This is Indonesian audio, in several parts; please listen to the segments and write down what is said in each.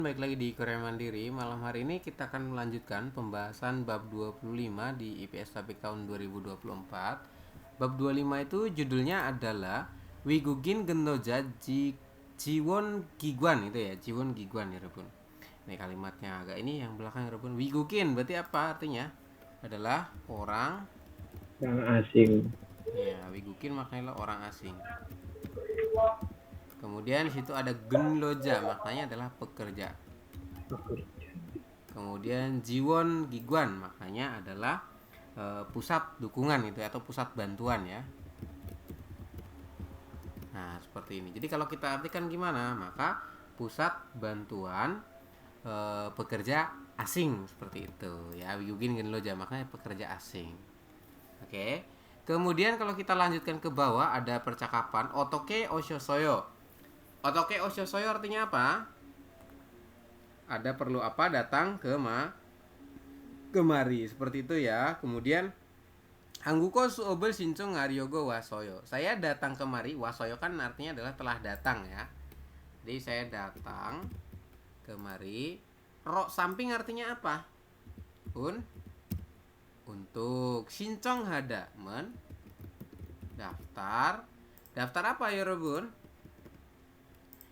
Baik lagi di Korea Mandiri. Malam hari ini kita akan melanjutkan pembahasan bab 25 di IPS Topik tahun 2024. Bab 25 itu judulnya adalah Wigugin Gendoja Jiwon Giguan itu ya, Jiwon Giguan ya, Rebun. Ini kalimatnya agak ini yang belakang ya, Rebun. Wigugin berarti apa artinya? Adalah orang. Yang asing. Ya, Wigugin maknanya orang asing. Kemudian di situ ada Genloja, maknanya adalah pekerja. Kemudian Jiwon Giguan maknanya adalah pusat dukungan itu atau pusat bantuan ya. Nah, seperti ini. Jadi kalau kita artikan gimana? Maka pusat bantuan pekerja asing seperti itu ya. Wigugin Genloja maknanya pekerja asing. Oke. Kemudian kalau kita lanjutkan ke bawah ada percakapan Otoke Oshosoyo. Otoke Oshosoyo artinya apa? Ada perlu apa datang kemari seperti itu ya. Kemudian Angguko suobel sincung ngaryogo wasoyo. Saya datang kemari, wasoyo kan artinya adalah telah datang ya. Jadi saya datang kemari. Ro samping artinya apa? Untuk sincong hada daftar. Daftar apa ya Rebun?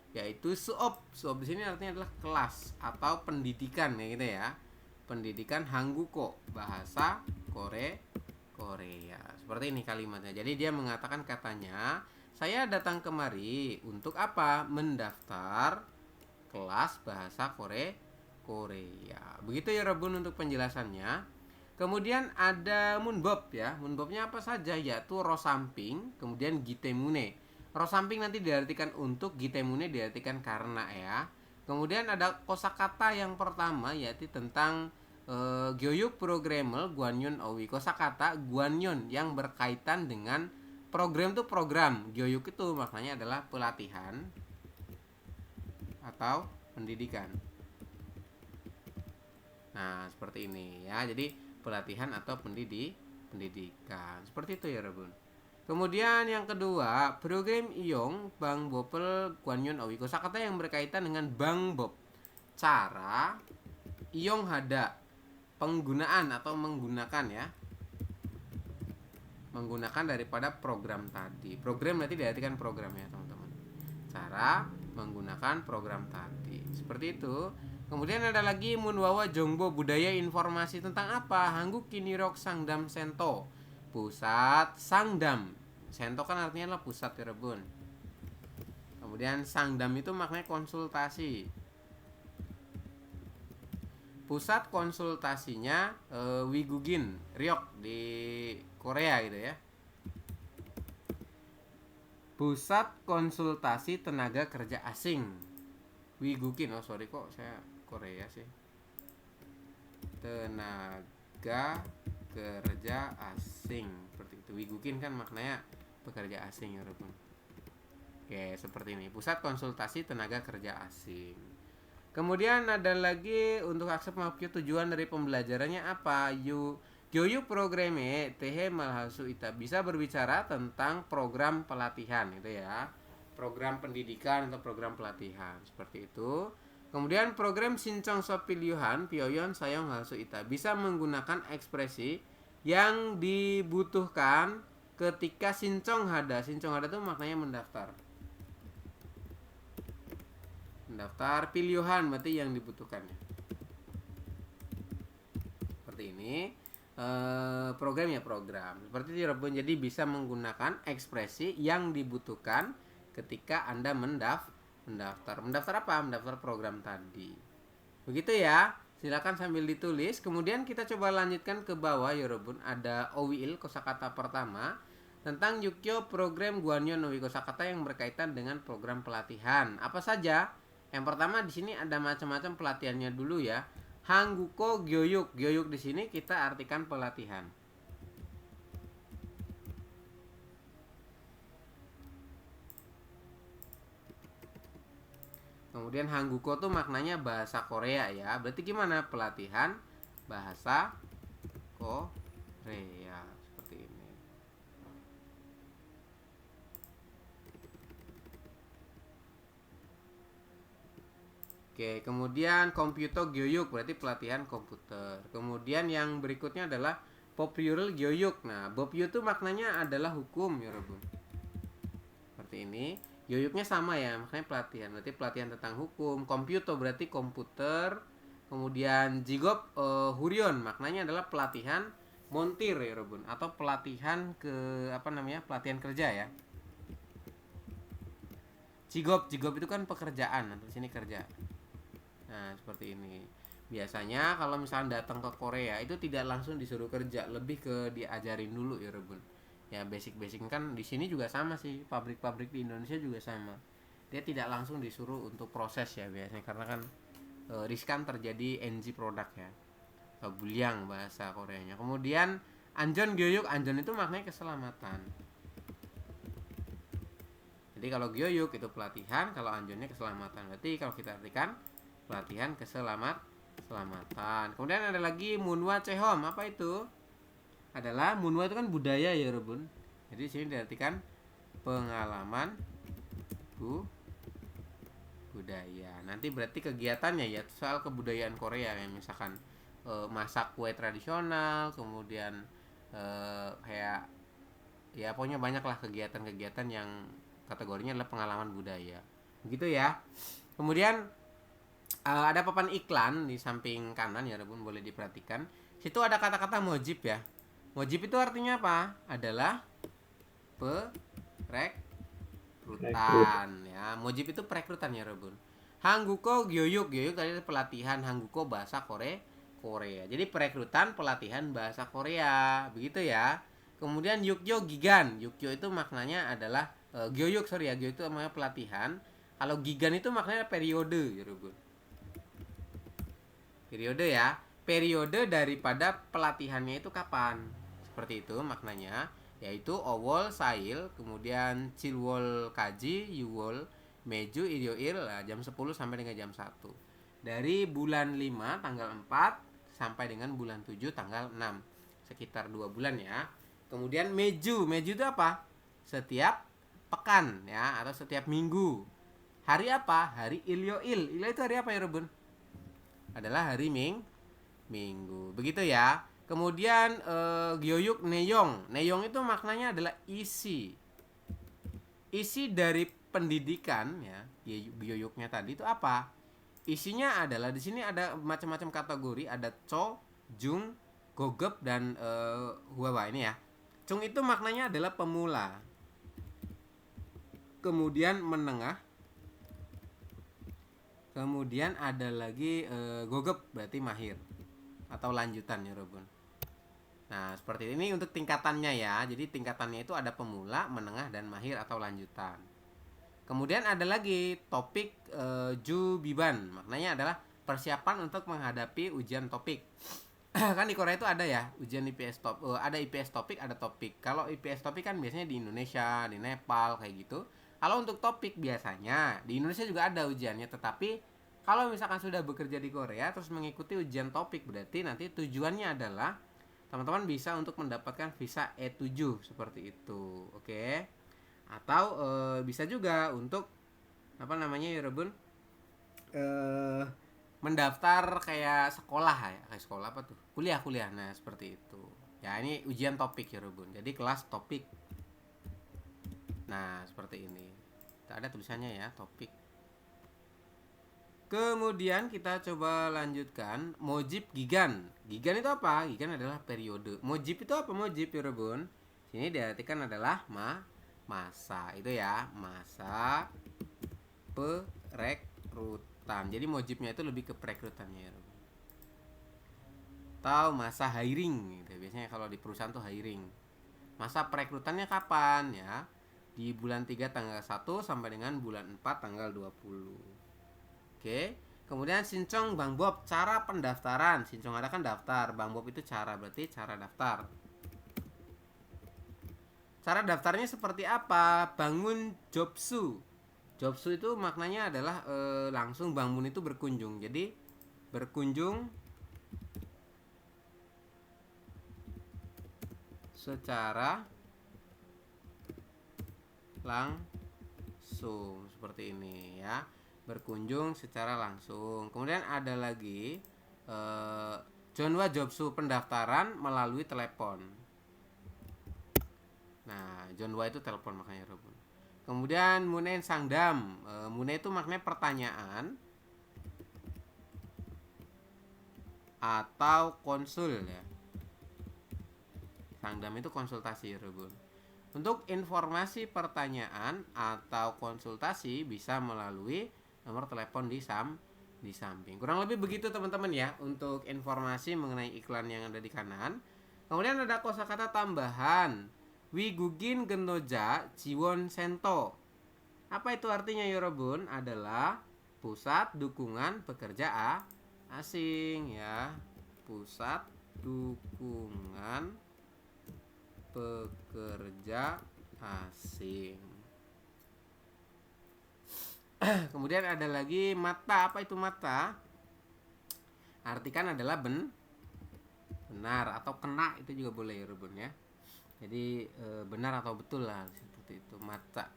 Yaitu suop. Suop di sini artinya adalah kelas atau pendidikan ya gitu ya. Pendidikan Hangguko, bahasa Korea. Seperti ini kalimatnya. Jadi dia mengatakan katanya, saya datang kemari untuk apa? Mendaftar kelas bahasa Korea. Begitu ya Rebun untuk penjelasannya. Kemudian ada Munbob ya. Munbobnya apa saja? Yaitu Rosamping, kemudian Gitemune. Rosamping nanti diartikan untuk, Gitemune diartikan karena ya. Kemudian ada kosakata yang pertama yaitu tentang Gyoyuk Programmel Guanyon Owi. Kosakata Guanyon yang berkaitan dengan program itu program. Gyoyuk itu maknanya adalah pelatihan atau pendidikan. Nah, seperti ini ya. Jadi pelatihan atau pendidikan. Seperti itu ya, Rebun. Kemudian yang kedua, program Iyong Bang Bopel Guanyon Owi. Kosakata yang berkaitan dengan Bang Bob. Cara Iyong Hada, penggunaan atau menggunakan ya. Menggunakan daripada program tadi. Program nanti diartikan program ya, teman-teman. Cara menggunakan program tadi. Seperti itu. Kemudian ada lagi Munwawa Jongbo, budaya informasi tentang apa? Hangguk Kinirok Sangdam Sento, pusat Sangdam. Sento kan artinya adalah pusat ya Rebun. Kemudian Sangdam itu maknanya konsultasi. Pusat konsultasinya Wigugin Ryok di Korea gitu ya. Pusat konsultasi tenaga kerja asing Wigugin. Oh sorry kok saya Korea sih. Tenaga kerja asing seperti itu. Wigugin kan maknanya pekerja asing ya Rebun. Oke, seperti ini. Pusat konsultasi tenaga kerja asing. Kemudian ada lagi untuk akses mapio tujuan dari pembelajarannya apa? Gyoyu programe tehe malhasu ita. Bisa berbicara tentang program pelatihan itu ya. Program pendidikan atau program pelatihan seperti itu. Kemudian program sincong sopiliuhan pioyon sayong halsu ita. Bisa menggunakan ekspresi yang dibutuhkan ketika sincong hada. Sincong hada itu maknanya mendaftar. Mendaftar pilihan berarti yang dibutuhkan. Seperti ini. Program ya program. Seperti itu Rebun. Jadi bisa menggunakan ekspresi yang dibutuhkan ketika Anda mendaftar. Mendaftar apa? Mendaftar program tadi. Begitu ya. Silakan sambil ditulis. Kemudian kita coba lanjutkan ke bawah ya Rebun. Ada OWIL kosakata pertama tentang Yukyo program Guanyon Nowi, kosakata yang berkaitan dengan program pelatihan. Apa saja? Yang pertama di sini ada macam-macam pelatihannya dulu ya. Hangguko Gyoyuk. Gyoyuk di sini kita artikan pelatihan. Kemudian Hangguko tuh maknanya bahasa Korea ya. Berarti gimana? Pelatihan bahasa Korea. Seperti ini. Oke, kemudian komputer gyoyuk berarti pelatihan komputer. Kemudian yang berikutnya adalah popyurul gyoyuk. Nah, bopyu itu maknanya adalah hukum ya, Rebun. Seperti ini. Gyoyuknya sama ya, makanya pelatihan. Berarti pelatihan tentang hukum. Komputer berarti komputer. Kemudian jigop hurion maknanya adalah pelatihan montir ya, Rebun, atau pelatihan pelatihan kerja ya. Jigop itu kan pekerjaan, atau sini kerja. Nah, seperti ini. Biasanya kalau misalnya datang ke Korea itu tidak langsung disuruh kerja, lebih ke diajarin dulu ya, Rebun. Ya basic-basic kan di sini juga sama sih, pabrik-pabrik di Indonesia juga sama. Dia tidak langsung disuruh untuk proses ya biasanya, karena kan riskan terjadi NG produk ya. Buliang bahasa Koreanya. Kemudian anjon gyoyuk, anjon itu maknanya keselamatan. Jadi kalau gyoyuk itu pelatihan, kalau anjonnya keselamatan. Berarti kalau kita artikan pelatihan keselamatan. Kemudian ada lagi munwa chehom. Apa itu? Adalah munwa itu kan budaya ya, Rebun. Jadi di sini diartikan pengalaman budaya. Nanti berarti kegiatannya ya soal kebudayaan Korea, yang misalkan masak kue tradisional, kemudian kayak ya pokoknya banyak lah kegiatan-kegiatan yang kategorinya adalah pengalaman budaya. Begitu ya. Kemudian ada papan iklan di samping kanan ya, Rebun, boleh diperhatikan. Situ ada kata-kata mojib ya. Mojib itu artinya apa? Adalah perekrutan ya. Mojib itu perekrutan ya, Rebun. Hangguko gyoyuk tadi pelatihan Hangguko bahasa Korea. Jadi perekrutan pelatihan bahasa Korea, begitu ya. Kemudian yukyo gigan. Yukyo itu maknanya adalah gyoyuk itu namanya pelatihan. Kalau gigan itu maknanya periode ya, Rebun. Periode ya. Periode daripada pelatihannya itu kapan? Seperti itu maknanya, yaitu owol sail, kemudian cilwol kaji, yuwol meju ilyoil jam 10 sampai dengan jam 1. Dari bulan 5 tanggal 4 sampai dengan bulan 7 tanggal 6. Sekitar 2 bulan ya. Kemudian meju itu apa? Setiap pekan ya, atau setiap minggu. Hari apa? Hari ilyoil. Ilyoil itu hari apa ya, Rebun? Adalah hari minggu. Begitu ya. Kemudian gyoyuk neyong. Neyong itu maknanya adalah isi. Isi dari pendidikan ya. Gyoyuknya tadi itu apa? Isinya adalah di sini ada macam-macam kategori, ada cho, jung, gogep dan huawa ini ya. Chung itu maknanya adalah pemula. Kemudian menengah. Kemudian ada lagi gogep berarti mahir atau lanjutan ya, Robun. Nah, seperti ini untuk tingkatannya ya. Jadi tingkatannya itu ada pemula, menengah dan mahir atau lanjutan. Kemudian ada lagi topik jubiban. Maknanya adalah persiapan untuk menghadapi ujian topik. Kan di Korea itu ada ya ujian IPS ada IPS topik, ada topik. Kalau IPS topik kan biasanya di Indonesia, di Nepal kayak gitu. Kalau untuk topik biasanya di Indonesia juga ada ujiannya, tetapi kalau misalkan sudah bekerja di Korea terus mengikuti ujian topik, berarti nanti tujuannya adalah teman-teman bisa untuk mendapatkan visa E7 seperti itu. Oke. Atau bisa juga untuk apa namanya ya, Rebun? Mendaftar kayak sekolah ya, kayak sekolah apa tuh? Kuliah. Nah, seperti itu. Ya, ini ujian topik ya, Rebun. Jadi kelas topik. Nah, seperti ini. Ada tulisannya ya, topik. Kemudian kita coba lanjutkan mojib gigan. Gigan itu apa? Gigan adalah periode. Mojib itu apa? Mojib ya, Rebun. Sini diartikan adalah masa. Itu ya, masa perekrutan. Jadi mojibnya itu lebih ke perekrutannya ya, Rebun. Atau masa hiring gitu. Biasanya kalau di perusahaan tuh hiring. Masa perekrutannya kapan ya? Di bulan 3 tanggal 1 sampai dengan bulan 4 tanggal 20. Oke. Kemudian sincong Bang Bob, cara pendaftaran. Sincong ada kan daftar, Bang Bob itu cara, berarti cara daftar. Cara daftarnya seperti apa? Bangun jobsu. Jobsu itu maknanya adalah langsung bangun itu berkunjung. Jadi berkunjung secara langsung seperti ini ya. berkunjung secara langsung. Kemudian ada lagi Jonwa Jobsu, pendaftaran melalui telepon. Nah, Jonwa itu telepon makanya Robun. Kemudian Munen Sangdam, Mune itu maknanya pertanyaan atau konsul ya. Sangdam itu konsultasi Robun. Untuk informasi pertanyaan atau konsultasi bisa melalui nomor telepon di samping. Kurang lebih begitu teman-teman ya untuk informasi mengenai iklan yang ada di kanan. Kemudian ada kosakata tambahan Wigugin Genoja Jiwon Sento. Apa itu artinya Yorobun? Adalah pusat dukungan pekerja asing ya. Pusat dukungan pekerja asing. Kemudian ada lagi mata. Apa itu mata? Artikan adalah benar atau kena, itu juga boleh ya Rubun ya. Jadi benar atau betul lah seperti itu, mata.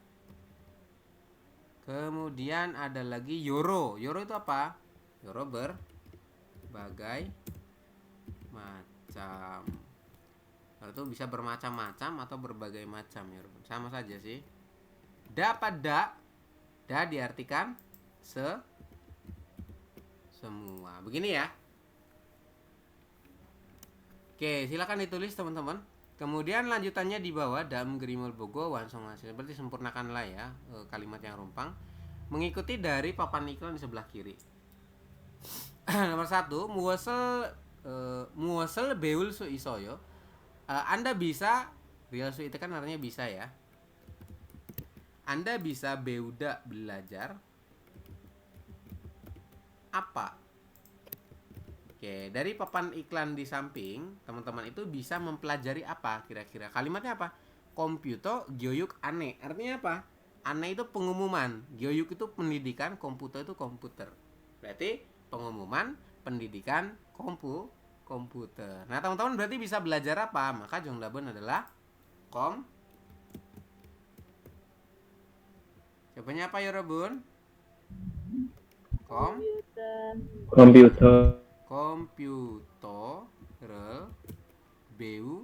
Kemudian ada lagi yoro. Yoro itu apa? Yoro berbagai macam. Itu bisa bermacam-macam atau berbagai macam ya Rubun. Sama saja sih. Da pada da diartikan semua. Begini ya. Oke, silakan ditulis teman-teman. Kemudian lanjutannya di bawah dam gerimul bogo wansong hasil. Berarti sempurnakanlah ya kalimat yang rumpang. Mengikuti dari papan iklan di sebelah kiri. Nomor 1, muwasel beul su isoyo. Anda bisa, real su itu kan artinya bisa ya. Anda bisa beuda belajar apa? Oke, dari papan iklan di samping, teman-teman itu bisa mempelajari apa kira-kira? Kalimatnya apa? Komputer gyoyuk ane. Artinya apa? Ane itu pengumuman, gyoyuk itu pendidikan, komputer itu komputer. Berarti pengumuman, pendidikan, komputer. Nah, teman-teman berarti bisa belajar apa? Maka Jongdabon adalah jawabannya apa ya Robun? Komputer. Komputer beul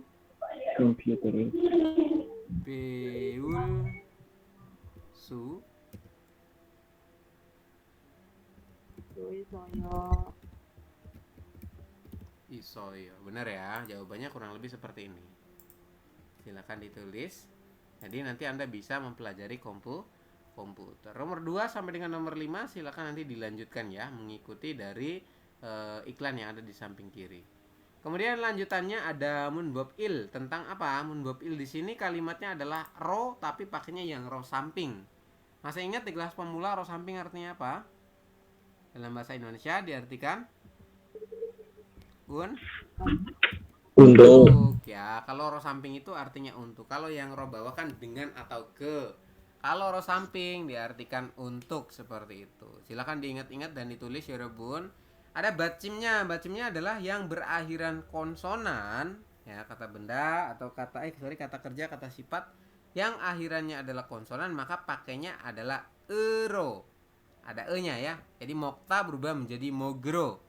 su isoyo. Benar ya, jawabannya kurang lebih seperti ini. Silakan ditulis. Jadi nanti Anda bisa mempelajari komputer. Nomor 2 sampai dengan nomor 5 silakan nanti dilanjutkan ya, mengikuti dari iklan yang ada di samping kiri. Kemudian lanjutannya ada munbob il. Tentang apa? Munbob il di sini kalimatnya adalah ro tapi pakainya yang ro samping. Masih ingat di kelas pemula ro samping artinya apa? Dalam bahasa Indonesia diartikan untuk ya. Kalau ro samping itu artinya untuk. Kalau yang ro bawah kan dengan atau ke. Kalau ro samping diartikan untuk, seperti itu. Silakan diingat-ingat dan ditulis ya Rebun. Ada bacimnya. Bacimnya adalah yang berakhiran konsonan ya, kata benda atau kata kerja, kata sifat yang akhirannya adalah konsonan, maka pakainya adalah ero. Ada e-nya ya. Jadi mokta berubah menjadi mogro.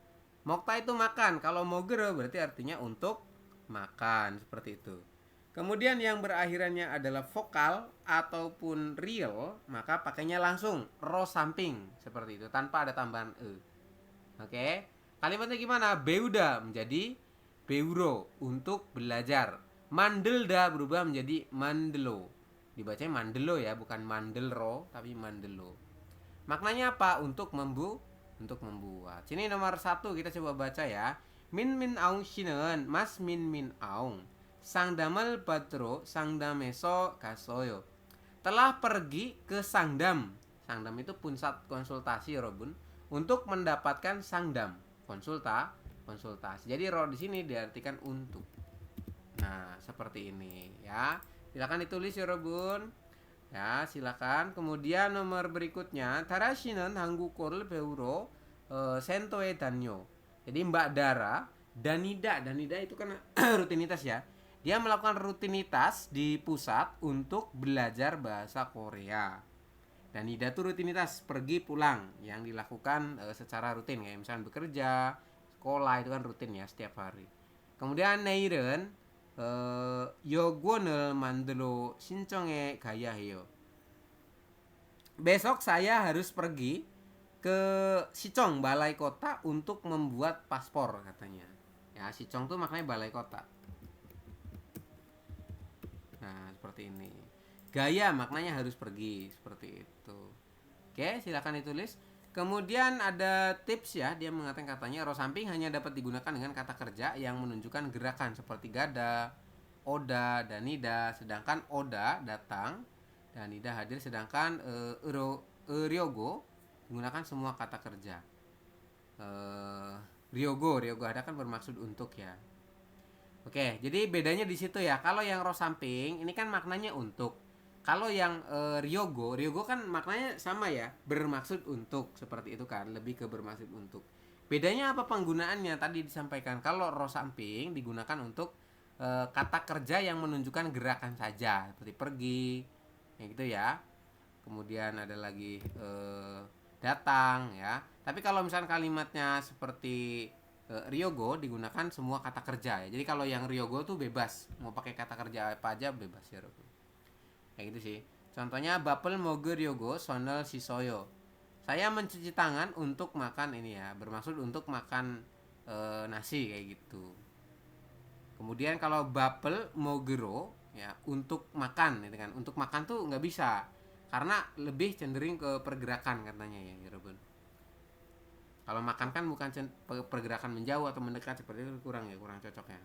Mokta itu makan. Kalau mogro berarti artinya untuk makan, seperti itu. Kemudian yang berakhirannya adalah vokal ataupun real, maka pakainya langsung ro samping, seperti itu, tanpa ada tambahan e. Oke. Kalimatnya gimana? Beuda menjadi beuro, untuk belajar. Mandelda berubah menjadi mandelo. Dibacanya mandelo ya, bukan mandelro, tapi mandelo. Maknanya apa? Untuk membuat. Sini nomor 1 kita coba baca ya. Min aung shinen, mas min aung. Sang damel patro, sang dameso kasoyo. Telah pergi ke Sangdam. Sangdam itu pusat konsultasi Robun, untuk mendapatkan sangdam, konsultasi. Jadi ro di sini diartikan untuk. Nah, seperti ini ya. Silakan ditulis ya Robun. Ya, silakan. Kemudian nomor berikutnya, Tarashinen hanggu korl beuro sentoe danyo. Jadi Mbak Dara, Danida itu kan rutinitas ya. Dia melakukan rutinitas di pusat untuk belajar bahasa Korea. Dan nida itu rutinitas pergi pulang yang dilakukan secara rutin, kayak misalnya bekerja, sekolah itu kan rutin ya setiap hari. Kemudian neir은 요건을 만들어 신청해 가야 해요. Besok saya harus pergi ke Sichong, balai kota, untuk membuat paspor katanya. Ya, Sichong tuh maknanya balai kota. Nah, seperti ini. Gaya maknanya harus pergi, seperti itu. Oke, silakan ditulis. Kemudian ada tips ya, dia mengatakan katanya rosamping hanya dapat digunakan dengan kata kerja yang menunjukkan gerakan seperti gada, oda, dan nida. Sedangkan oda datang dan nida hadir, sedangkan ryogo menggunakan semua kata kerja. Ryogo ada kan bermaksud untuk ya. Oke, jadi bedanya di situ ya. Kalau yang rosamping ini kan maknanya untuk. Kalau yang ryogo kan maknanya sama ya, bermaksud untuk, seperti itu kan, lebih ke bermaksud untuk. Bedanya apa penggunaannya? Tadi disampaikan kalau rosamping digunakan untuk kata kerja yang menunjukkan gerakan saja, seperti pergi, kayak gitu ya. Kemudian ada lagi datang ya. Tapi kalau misalnya kalimatnya seperti ryogo digunakan semua kata kerja ya. Jadi kalau yang ryogo tuh bebas, mau pakai kata kerja apa aja bebas ya. Kayak gitu sih. Contohnya bapel moge ryogo sonel sisoyo. Saya mencuci tangan untuk makan ini ya, bermaksud untuk makan nasi kayak gitu. Kemudian kalau bapel mogero ya, untuk makan gitu kan. Untuk makan tuh nggak bisa karena lebih cenderung ke pergerakan katanya ya, Robun. Kalau makan kan bukan pergerakan menjauh atau mendekat, seperti itu kurang cocok ya.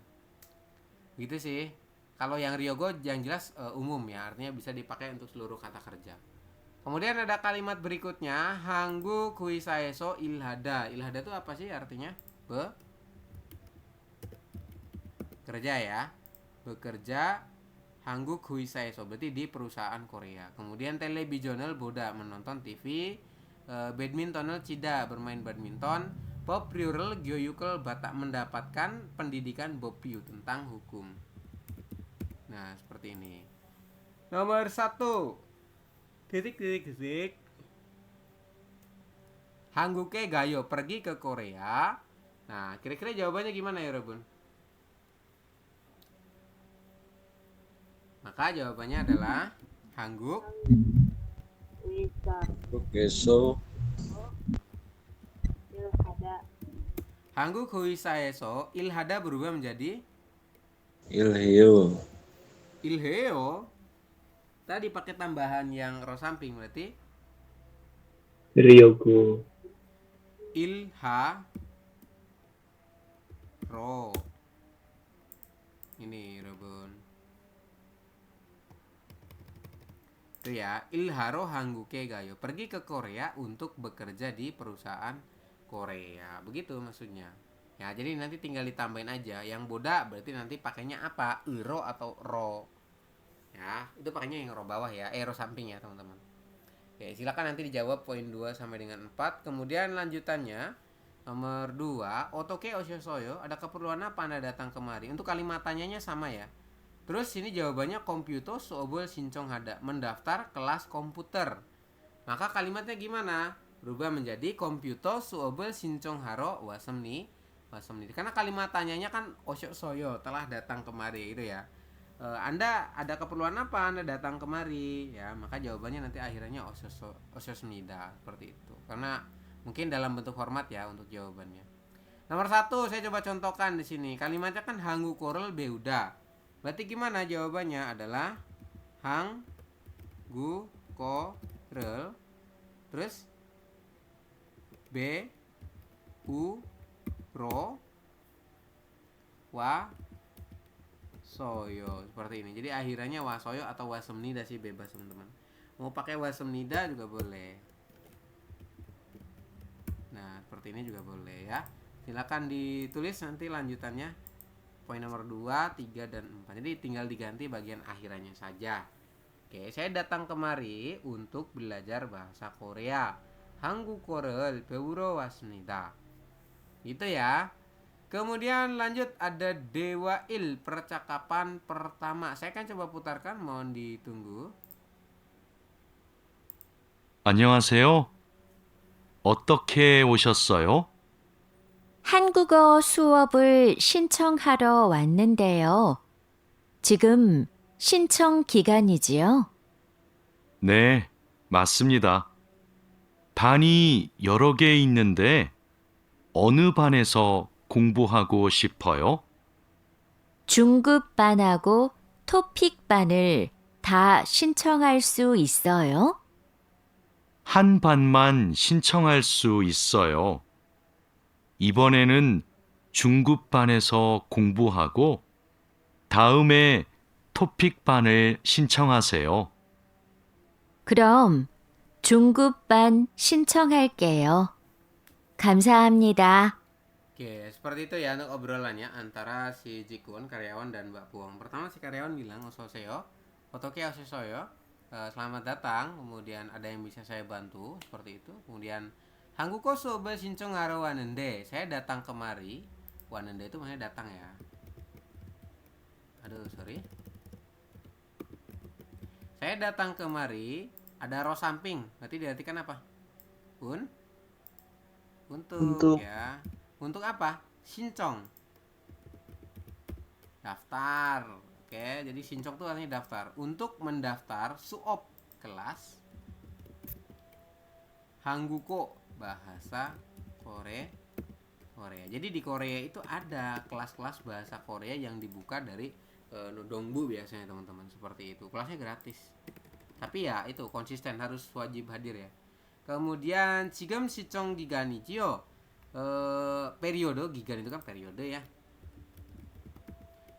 Gitu sih. Kalau yang ryogo yang jelas umum ya, artinya bisa dipakai untuk seluruh kata kerja. Kemudian ada kalimat berikutnya, hanggu kuisaeso ilhada. Ilhada itu apa sih artinya? Bekerja ya. Bekerja hanggu kuisaeso berarti di perusahaan Korea. Kemudian televisional boda, menonton TV. Badmintonal cida, bermain badminton. Bob Rural Gyoyukel Batak, mendapatkan pendidikan Bobyu tentang hukum. Nah, seperti ini. Nomor 1. Titik. Hangguke Gayo, pergi ke Korea. Nah, kira-kira jawabannya gimana ya, Robun? Maka jawabannya adalah Hangguk Keso Ilhada. Hangguk Huisaeso ilhada berubah menjadi Ilhyo ilheo. Tadi pakai tambahan yang rosamping berarti Ryogo. ilha ro. Ini Robun. Itu ya, ilharo hangguke gayo, pergi ke Korea untuk bekerja di perusahaan Korea. Begitu maksudnya. Ya, jadi nanti tinggal ditambahin aja. Yang boda berarti nanti pakainya apa? Iro atau ro. Ya, itu pakainya yang ro bawah ya, ro samping ya, teman-teman. Oke, silakan nanti dijawab poin 2 sampai dengan 4. Kemudian lanjutannya nomor 2, otoke oshosoyo, ada keperluan apa Anda datang kemari? Untuk kalimat tanyanya sama ya. Terus ini jawabannya komputer soobol sincong hada, mendaftar kelas komputer. Maka kalimatnya gimana? Berubah menjadi komputer soobol sincong haro wasemni. Karena kalimat tanyanya kan oshosoyo, telah datang kemari itu ya. Anda ada keperluan apa Anda datang kemari ya, maka jawabannya nanti akhirnya ososnida, seperti itu, karena mungkin dalam bentuk hormat ya untuk jawabannya. Nomor 1 saya coba contohkan di sini. Kalimatnya kan hanggu korel beuda, berarti gimana jawabannya? Adalah hanggu korel terus b u ro wa soyo, seperti ini. Jadi akhirannya wasoyo atau wasemnida sih, bebas teman-teman. Mau pakai wasemnida juga boleh. Nah, seperti ini juga boleh ya. Silakan ditulis nanti lanjutannya. Poin nomor 2, 3 dan 4. Jadi tinggal diganti bagian akhirannya saja. Oke, saya datang kemari untuk belajar bahasa Korea. Hanggukorel beuro wasnida. Gitu ya. Kemudian lanjut ada Dewa Il, percakapan pertama. Saya akan coba putarkan, mohon ditunggu. 안녕하세요. 어떻게 오셨어요? 한국어 수업을 신청하러 왔는데요. 지금 신청 기간이지요? 네, 맞습니다. 반이 여러 개 있는데 어느 반에서 공부하고 싶어요? 중급반하고 토픽반을 다 신청할 수 있어요? 한 반만 신청할 수 있어요. 이번에는 중급반에서 공부하고 다음에 토픽반을 신청하세요. 그럼 중급반 신청할게요. 감사합니다. Oke, seperti itu ya untuk obrolannya antara si Jikun karyawan dan Mbak Puong. Pertama si karyawan bilang ososeo, otoke ososeo, selamat datang. Kemudian ada yang bisa saya bantu seperti itu. Kemudian Hangguko soba shincong haro wanende. Saya datang kemari. Wanende itu maksudnya datang ya. Aduh, sorry. Saya datang kemari. Ada ro samping. Berarti diartikan apa? Untuk ya. Untuk apa? Shincong. Daftar. Oke, jadi shincong itu artinya daftar. Untuk mendaftar suop kelas Hangguko bahasa Korea. Jadi di Korea itu ada kelas-kelas bahasa Korea yang dibuka dari Nodongbu biasanya teman-teman, seperti itu. Kelasnya gratis. Tapi ya itu konsisten, harus wajib hadir ya. Kemudian 지금 시청 기간이지요. Periode gigan itu kan periode ya.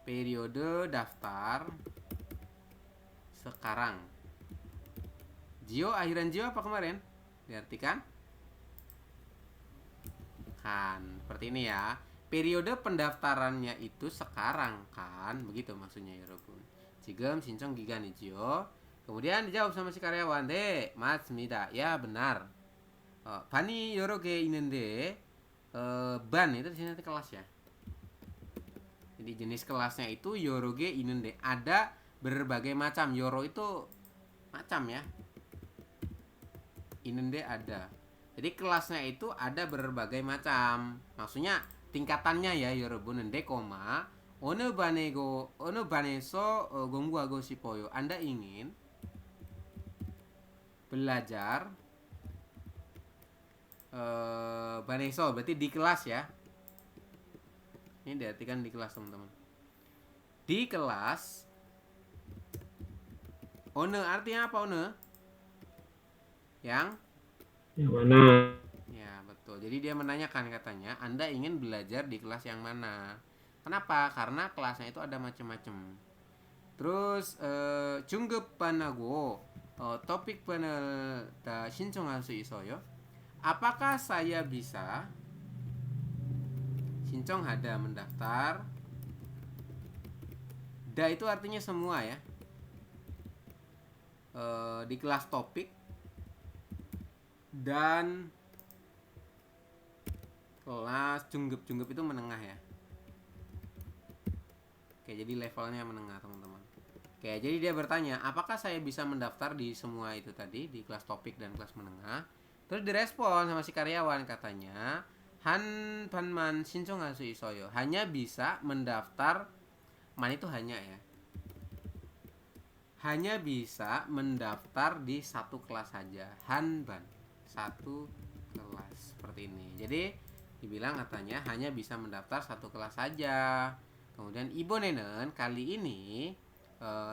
Periode daftar sekarang. Jio, akhiran Jio apa kemarin? Diartikan kan, seperti ini ya. Periode pendaftarannya itu sekarang kan, begitu maksudnya ya Robun. 지금 신청 기간이지요. Kemudian dijawab sama si karyawan, "네, 맞습니다." Ya, benar. 반이 여러 개 있는데 ban itu di sini nanti kelas ya. Jadi jenis kelasnya itu yoroge inende, ada berbagai macam. Yoro itu macam ya. Inende ada. Jadi kelasnya itu ada berbagai macam. Maksudnya tingkatannya ya yorobunende koma ono baneso 공부하고 싶어요. Anda ingin belajar baneso berarti di kelas ya. Ini diartikan di kelas teman-teman. Di kelas. One artinya apa one? Yang mana? ya betul. Jadi dia menanyakan katanya, Anda ingin belajar di kelas yang mana? Kenapa? Karena kelasnya itu ada macam-macam. Terus 중급 반하고 topik 반을 다 신청할 수 있어요? Apakah saya bisa Shincong ada mendaftar. Da itu artinya semua ya. Di kelas topik dan kelas junggup itu menengah ya. Oke, jadi levelnya menengah teman-teman. Oke, jadi dia bertanya, apakah saya bisa mendaftar di semua itu tadi, di kelas topik dan kelas menengah? Terus direspon sama si karyawan, katanya Han Panman Shinchong Hasu Isoyo, hanya bisa mendaftar. Man itu hanya ya, hanya bisa mendaftar di satu kelas saja. Hanban, satu kelas, seperti ini. Jadi dibilang katanya hanya bisa mendaftar satu kelas saja. Kemudian Ibonenen kali ini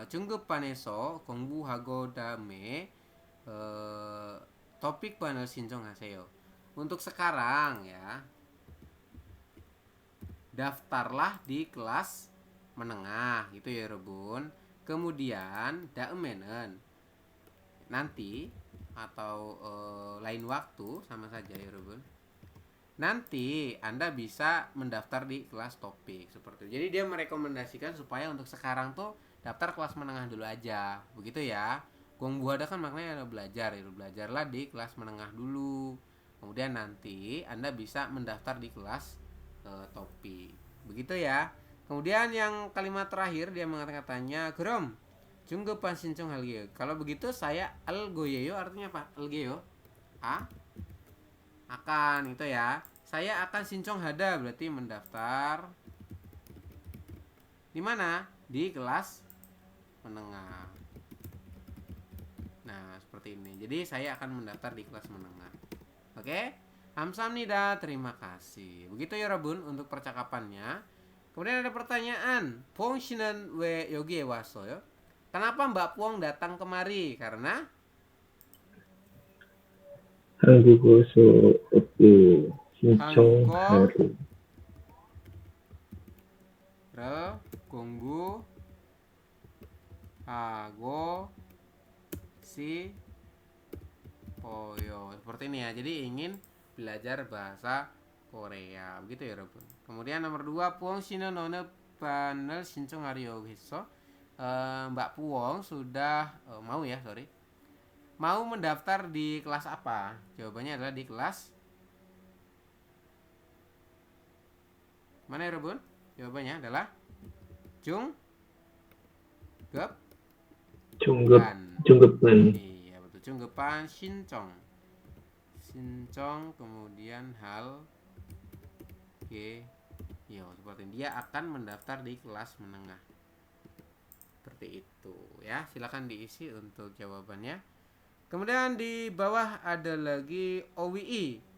중급반에서 공부하고 다음에 topik panel 신청하세요. Untuk sekarang ya, daftarlah di kelas menengah gitu ya Rebun. Kemudian daemenen nanti atau lain waktu sama saja ya Rebun. Nanti Anda bisa mendaftar di kelas topik seperti itu. Jadi dia merekomendasikan supaya untuk sekarang tuh daftar kelas menengah dulu aja. Begitu ya. Gongbuada kan maknanya ada belajar, ya belajarlah di kelas menengah dulu. Kemudian nanti Anda bisa mendaftar di kelas topik. Begitu ya. Kemudian yang kalimat terakhir dia mengatakan katanya, "그럼 Junggepan sinchong halgeo. Kalau begitu saya algoyeyo artinya apa? Algeo. Akan itu ya. Saya akan sinchong hada berarti mendaftar. Di mana? Di kelas menengah. Nah, seperti ini. Jadi saya akan mendaftar di kelas menengah. Oke? Hamsamnida, terima kasih. Begitu ya Rabun untuk percakapannya. Kemudian ada pertanyaan. Pongshinen we yogi wasoyo. Kenapa Mbak Puong datang kemari? Karena 한국어수 업부 신청하러 Rel Gonggu Hago Si Poyo. Seperti ini ya. Jadi ingin belajar bahasa Korea. Begitu ya, Robun. Kemudian nomor 2, Puong Shino None Panel Sinchong Hario Hiso. Mbak Puong sudah mau mendaftar di kelas apa? Jawabannya adalah di kelas mana ya, Robun? Jawabannya adalah 중급반 Iya betul, Junggepan Shinchong. Kemudian hal G. Yo, seperti ini. Dia akan mendaftar di kelas menengah. Seperti itu ya. Silakan diisi untuk jawabannya. Kemudian di bawah ada lagi OWI.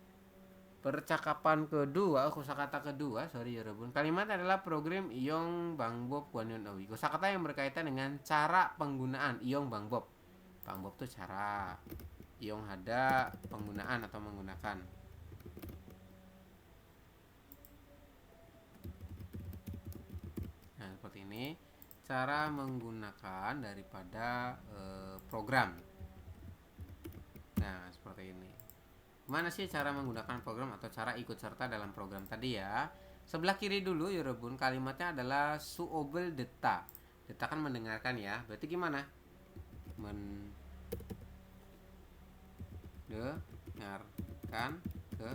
Percakapan kedua, kosakata kedua, sorry ya Rebun. Kalimat adalah program Iyong Bangbob Guanyon OWI. Kosakata yang berkaitan dengan cara penggunaan Iyong Bangbob. Bangbob itu cara. Iyong hada penggunaan atau menggunakan. Nah, seperti ini. Cara menggunakan daripada program. Nah, seperti ini. Mana sih cara menggunakan program atau cara ikut serta dalam program tadi ya? Sebelah kiri dulu ya Rebun, kalimatnya adalah suobel deta. Deta kan mendengarkan ya. Berarti gimana? Mendengarkan ke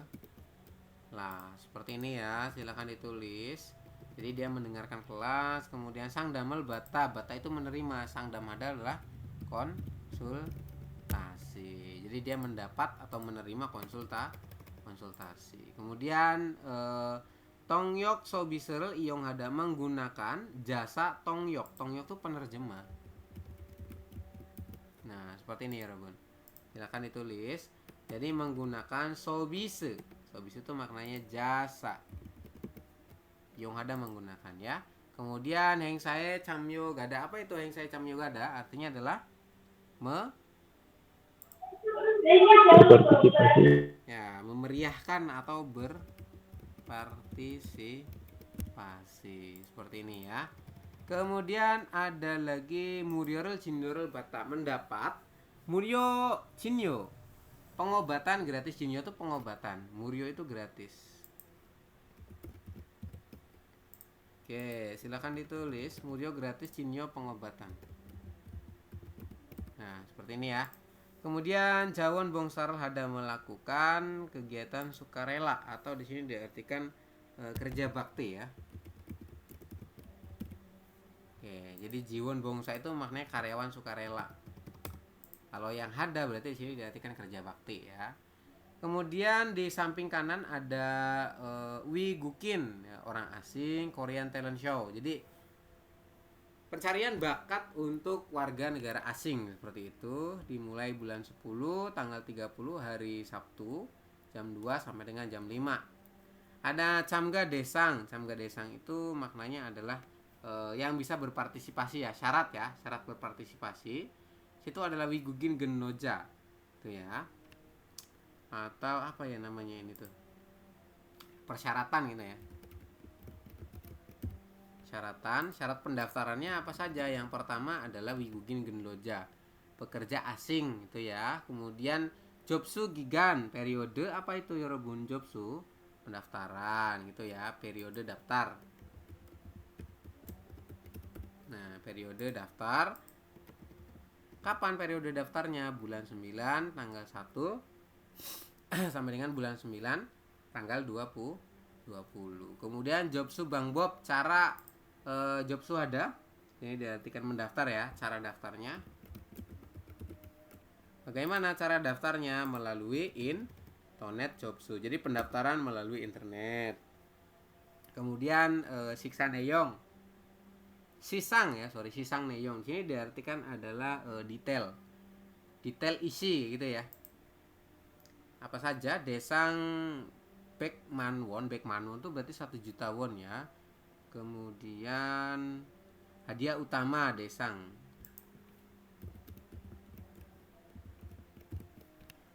lah. Seperti ini ya, silahkan ditulis. Jadi dia mendengarkan kelas, kemudian sang damel bata. Bata itu menerima, sang damada adalah konsultasi. Jadi dia mendapat atau menerima konsultasi. Kemudian Tongyok Sobiserel Iyong Hada menggunakan jasa Tongyok. Tongyok itu penerjemah. Nah, seperti ini ya Robun. Silakan ditulis. Jadi menggunakan Sobise. Sobise itu maknanya jasa. Iyong Hada menggunakan ya. Kemudian Heng Sae Chamyo Gada. Apa itu Heng Sae Chamyo Gada? Artinya adalah berpartisipasi ya, memeriahkan atau berpartisipasi. Seperti ini ya. Kemudian ada lagi Muryorel Jinyorel Bata, mendapat Muryo Jinyo, pengobatan gratis. Jinyo itu pengobatan, Muryo itu gratis. Oke, silakan ditulis Muryo gratis, Jinyo pengobatan. Nah, seperti ini ya. Kemudian Jawon Bongsarel Hada melakukan kegiatan sukarela atau di sini diartikan kerja bakti ya. Oke, jadi Jiwon Bongsa itu maknanya karyawan sukarela. Kalau yang Hada berarti di sini diartikan kerja bakti ya. Kemudian di samping kanan ada Wi Gukin, ya, orang asing, Korean talent show. Jadi pencarian bakat untuk warga negara asing seperti itu dimulai bulan 10 tanggal 30 hari Sabtu jam 2 sampai dengan jam 5. Ada Camga Desang. Camga Desang itu maknanya adalah yang bisa berpartisipasi ya, syarat berpartisipasi. Situ adalah Wigugin Genoja. Itu ya. Atau apa ya namanya ini tuh, persyaratan gitu ya. Syarat pendaftarannya apa saja? Yang pertama adalah Wigugin Genloja, pekerja asing itu ya. Kemudian Jobsu Gigan, periode apa itu ya Robun? Jobsu pendaftaran gitu ya, periode daftar. Nah, periode daftar. Kapan periode daftarnya? Bulan 9 tanggal 1 sampai dengan bulan 9 tanggal 20. Kemudian Jobsu Bang Bob, cara Jobsu ada Ini diartikan mendaftar ya, cara daftarnya. Bagaimana cara daftarnya? Melalui internet Jobsu. Jadi pendaftaran melalui internet. Kemudian siksa neyong. Sisang neyong. Sini diartikan adalah detail isi gitu ya. Apa saja? Desang Baekmanwon itu berarti 1 juta won ya. Kemudian hadiah utama desang.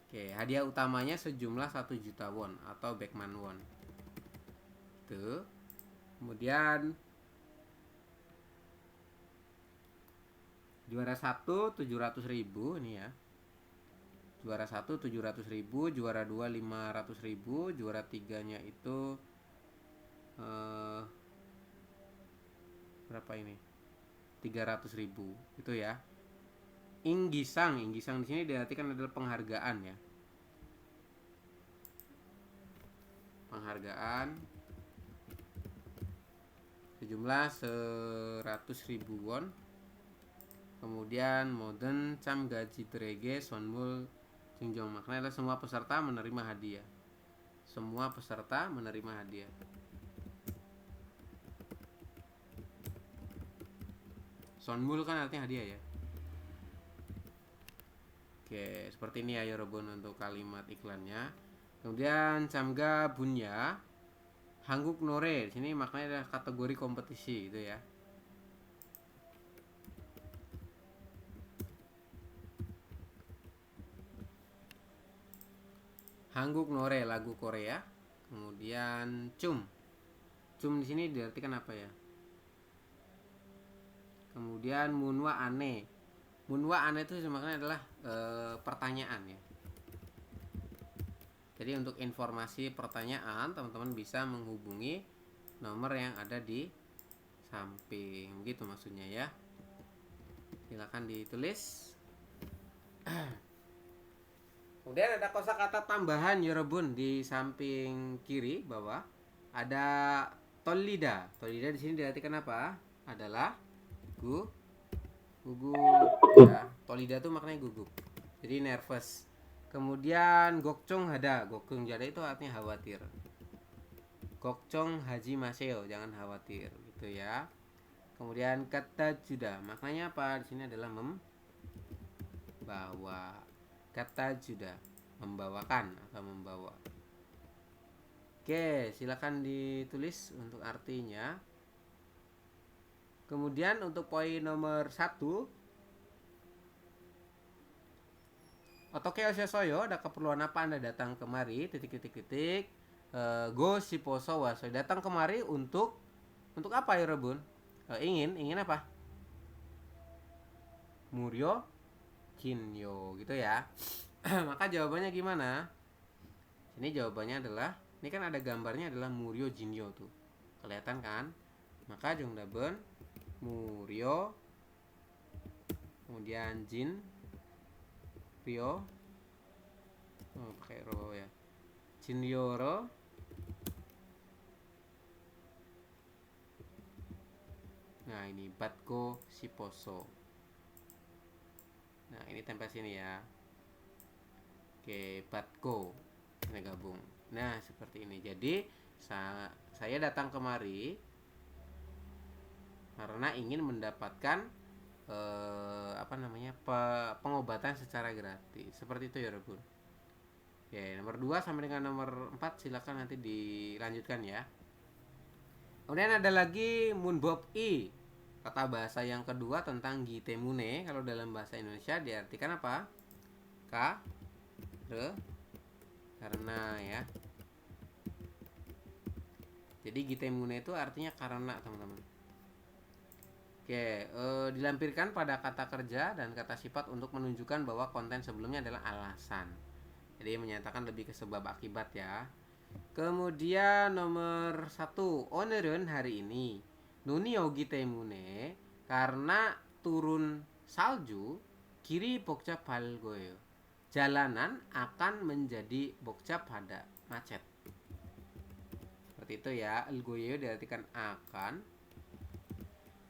Oke, hadiah utamanya sejumlah 1 juta won atau Baekmanwon. Itu. Kemudian juara 1 700.000 ini ya. Juara 1 700.000, juara 2 500.000, juara 3-nya itu berapa ini? 300.000 itu ya. Inggisang di sini diartikan adalah penghargaan ya. Penghargaan sejumlah 100.000 won. Kemudian modern cam gaji drege sonmul jingjong, maknanya adalah semua peserta menerima hadiah. Semua peserta menerima hadiah. Sonmul kan artinya hadiah ya. Oke, seperti ini ya Yorobun untuk kalimat iklannya. Kemudian camga bunya Hangguk Nore, di sini maknanya adalah kategori kompetisi itu ya. Hangguk Nore lagu Korea. Kemudian cum di sini diartikan apa ya? Kemudian munwa ane itu maknanya adalah pertanyaan ya. Jadi untuk informasi pertanyaan teman-teman bisa menghubungi nomor yang ada di samping, gitu maksudnya ya. Silakan ditulis. Kemudian ada kosakata tambahan Yorobun di samping kiri bawah. Ada tolida. Tolida di sini diartikan apa? Adalah gugup ya. Tolida itu maknanya gugup. Jadi nervous. Kemudian gokcong hada itu artinya khawatir. Gokcong haji maseo, jangan khawatir gitu ya. Kemudian kata juda, maknanya apa? Di sini adalah membawa. Kata juda, membawakan atau membawa. Oke, silakan ditulis untuk artinya. Kemudian untuk poin nomor 1, Otoke Oshosoyo, ada keperluan apa Anda datang kemari? Go Shiposo Wasoy, datang kemari untuk apa ya Rebun? Ingin apa? Muryo Jinyo gitu ya. Maka jawabannya gimana? Ini jawabannya adalah, ini kan ada gambarnya adalah Muryo Jinyo tuh. Kelihatan kan? Maka Jongdaben Muryo, kemudian Jin Ryo, pakai ro ya, Jinyoro, nah ini Batko Shiposo. Nah ini tempel sini ya. Oke, Batko ini gabung. Nah seperti ini. Jadi saya datang kemari karena ingin mendapatkan pengobatan secara gratis. Seperti itu ya Rebun. Oke, nomor 2 sampai dengan nomor 4 silakan nanti dilanjutkan ya. Kemudian ada lagi Munbob I. Kata bahasa yang kedua tentang Gitemune. Kalau dalam bahasa Indonesia diartikan apa? Karena ya. Jadi Gitemune itu artinya karena, teman-teman. Oke, dilampirkan pada kata kerja dan kata sifat untuk menunjukkan bahwa konten sebelumnya adalah alasan. Jadi menyatakan lebih ke sebab akibat ya. Kemudian nomor 1, onerun hari ini. Nuni ogi temune, karena turun salju, kiri bokja balgoyo. Jalanan akan menjadi bokja pada macet. Seperti itu ya. Algoyo diartikan akan.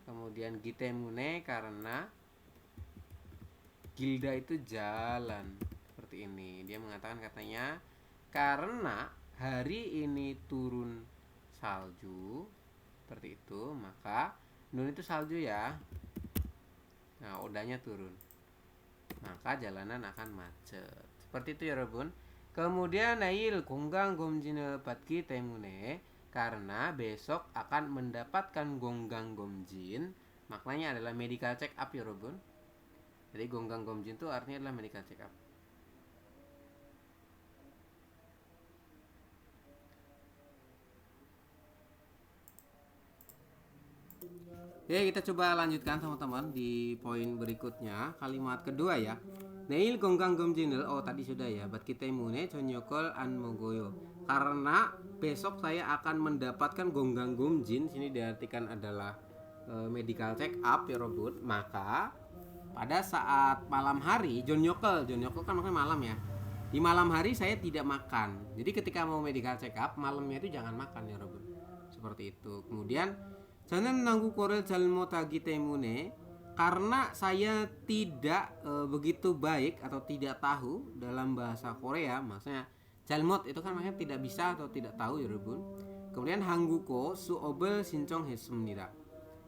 Kemudian gitemune karena Gilda itu jalan. Seperti ini. Dia mengatakan katanya karena hari ini turun salju. Seperti itu, maka nun itu salju ya. Nah, odanya turun. Maka jalanan akan macet. Seperti itu ya, Robun. Kemudian nail gonggang gomjine batki temune karena besok akan mendapatkan gonggang gomjin. Maknanya adalah medical check up ya, Robun. Jadi gonggang gomjin itu artinya adalah medical check up. Oke, kita coba lanjutkan teman-teman di poin berikutnya. Kalimat kedua ya. Neil gonggang gomjinel. Oh, tadi sudah ya. Bat kita mune chonyokol an mogoyo. Karena besok saya akan mendapatkan gonggang gomjin. Sini diartikan adalah medical check up ya, Robot. Maka pada saat malam hari, jonyokol kan makanya malam ya. Di malam hari saya tidak makan. Jadi ketika mau medical check up, malamnya itu jangan makan ya, Robot. Seperti itu. Kemudian 저는 한국어를 잘못하기 때문에 karena saya tidak begitu baik atau tidak tahu dalam bahasa Korea, maksudnya 잘못 itu kan maksudnya tidak bisa atau tidak tahu ya, Robun. Kemudian 한국어 수업을 신청했습니다.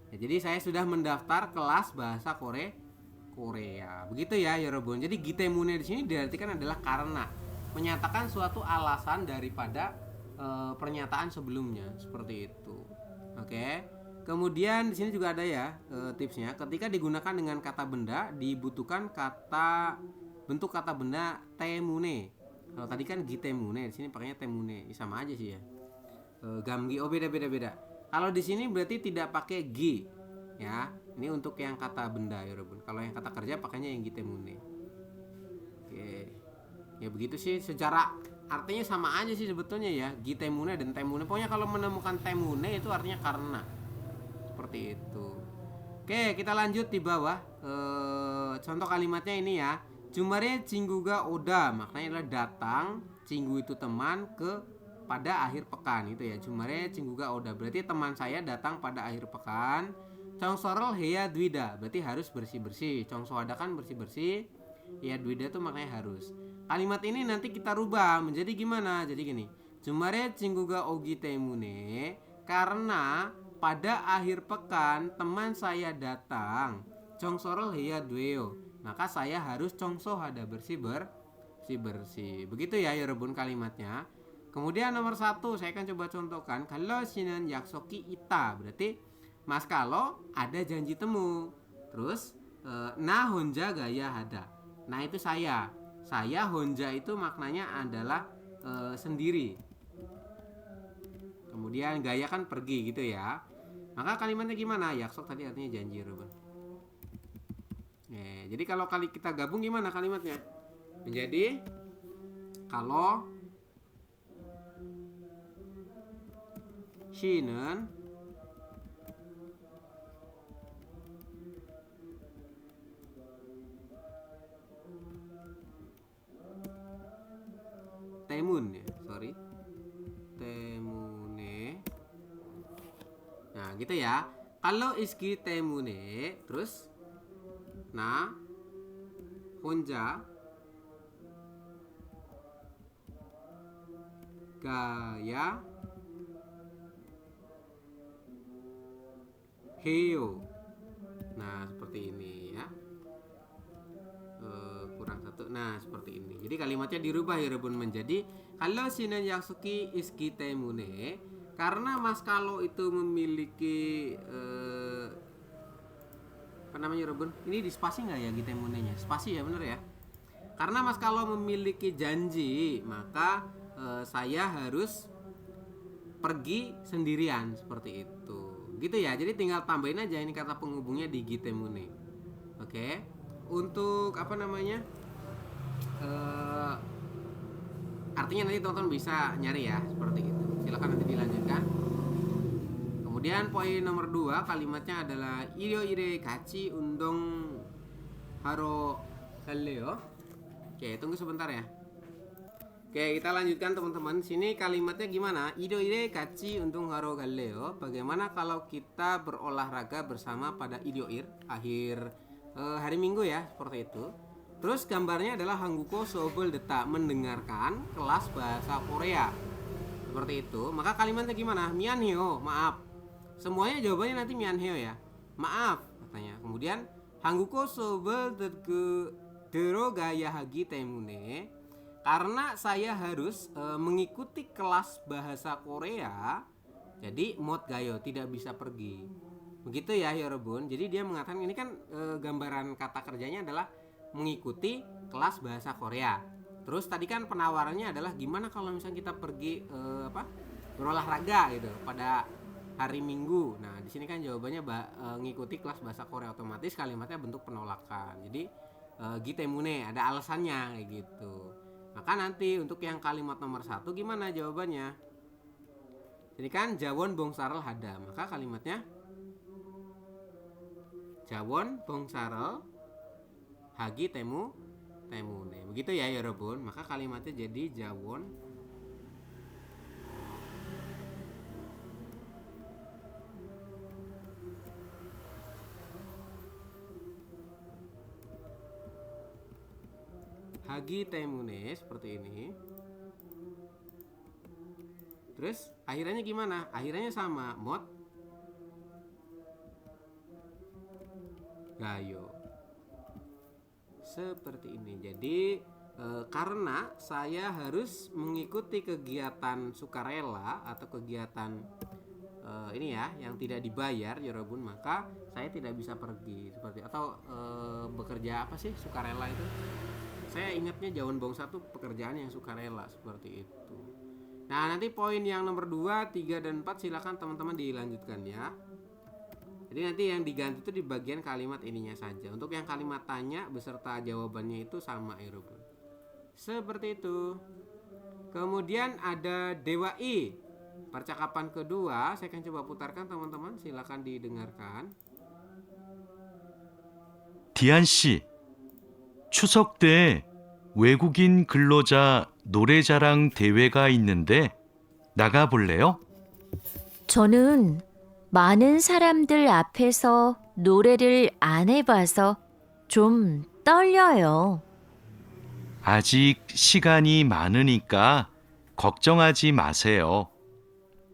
Ya, jadi saya sudah mendaftar kelas bahasa Korea. Begitu ya, Robun. Jadi gitemune di sini diartikan adalah karena, menyatakan suatu alasan daripada pernyataan sebelumnya, seperti itu. Oke. Kemudian di sini juga ada ya tipsnya. Ketika digunakan dengan kata benda, dibutuhkan bentuk kata benda temune. Kalau tadi kan gitemune, di sini pakainya temune. Sama aja sih ya. Gamgi, oh beda. Kalau di sini berarti tidak pakai gi, ya. Ini untuk yang kata benda ya, Robun. Kalau yang kata kerja pakainya yang gitemune. Oke. Ya begitu sih. Secara artinya sama aja sih sebetulnya ya. Gitemune dan temune. Pokoknya kalau menemukan temune itu artinya karena. Seperti itu. Oke, kita lanjut di bawah. Contoh kalimatnya ini ya. Jumare jingguga oda, maknanya adalah datang. Jinggu itu teman pada akhir pekan itu ya. Jumare jingguga oda, berarti teman saya datang pada akhir pekan. Chongsorol heya dwida, berarti harus bersih-bersih. Chongsohada kan bersih-bersih. Ya dwida itu maknanya harus. Kalimat ini nanti kita rubah menjadi gimana? Jadi gini. Jumare jingguga ogi temune, karena pada akhir pekan teman saya datang. Chongsorol heya dweo, maka saya harus chongsohada bersih. Begitu ya, Robun kalimatnya. Kemudian nomor 1 saya akan coba contohkan. Kalau sinan yaksoki ita, berarti Mas kalau ada janji temu. Terus nah honja gaya hada. Nah itu saya honja itu maknanya adalah sendiri. Kemudian gaya kan pergi gitu ya. Maka kalimatnya gimana? Yaksok tadi artinya janji, Robun. Jadi kalau kita gabung gimana kalimatnya? Menjadi kalau 시는 때문에 temune. Nah gitu ya. Kalau iski temune, terus nah 혼자 gaya heyo. Nah seperti ini ya. Kurang satu. Nah seperti ini. Jadi kalimatnya dirubah ya, Robun, menjadi kalau sinan yaksuki iski temune, karena Mas kalau itu memiliki apa namanya, Robun? Ini di spasi nggak ya gitemunenya? Spasi ya, bener ya. Karena Mas kalau memiliki janji, maka saya harus pergi sendirian, seperti itu. Gitu ya. Jadi tinggal tambahin aja ini kata penghubungnya di gitemune. Oke. Untuk apa namanya? Artinya nanti teman-teman bisa nyari ya, seperti itu. Silakan nanti dilanjutkan. Kemudian poin nomor 2 kalimatnya adalah 일요일에 같이 운동하러 갈래요? Oke, tunggu sebentar ya. Oke, Oke, kita lanjutkan teman-teman. Sini kalimatnya gimana? Idoire kachi untung haro galeo. Bagaimana kalau kita berolahraga bersama pada idoir akhir hari Minggu ya, seperti itu. Terus gambarnya adalah Hangguko Sobel Deta, mendengarkan kelas bahasa Korea. Seperti itu. Maka kalimatnya gimana? Mianheo, maaf. Semuanya jawabannya nanti mianheo ya. Maaf katanya. Kemudian Hangguko Sobel Dero Gaya Hagi Temune. Karena saya harus mengikuti kelas bahasa Korea, jadi mod gayo tidak bisa pergi. Begitu ya Yorobun. Jadi dia mengatakan ini kan gambaran kata kerjanya adalah mengikuti kelas bahasa Korea. Terus tadi kan penawarannya adalah gimana kalau misalnya kita pergi berolahraga gitu pada hari Minggu. Nah di sini kan jawabannya mengikuti kelas bahasa Korea, otomatis kalimatnya bentuk penolakan. Jadi gitemune ada alasannya kayak gitu. Maka nanti untuk yang kalimat nomor 1 gimana jawabannya? Jadi kan jawon bongsarel hada. Maka kalimatnya jawon bongsarel hagi temune. Begitu ya Yorobun. Maka kalimatnya jadi jawon hagi temune seperti ini. Terus akhirannya gimana? Akhirannya sama, mod gayo. Seperti ini. Jadi karena saya harus mengikuti kegiatan sukarela atau kegiatan ini ya yang tidak dibayar Yorobun, maka saya tidak bisa pergi seperti atau bekerja apa sih sukarela itu? Saya ingatnya jawon bongsa tuh pekerjaan yang sukarela seperti itu. Nah nanti poin yang nomor 2, 3, dan 4 silakan teman-teman dilanjutkan ya. Jadi nanti yang diganti itu di bagian kalimat ininya saja. Untuk yang kalimat tanya beserta jawabannya itu sama Yorobun. Seperti itu. Kemudian ada Dewa I. Percakapan kedua saya akan coba putarkan teman-teman, silakan didengarkan. 디안 씨, 추석 때 외국인 근로자 노래자랑 대회가 있는데 나가볼래요? 저는 많은 사람들 앞에서 노래를 안 해봐서 좀 떨려요. 아직 시간이 많으니까 걱정하지 마세요.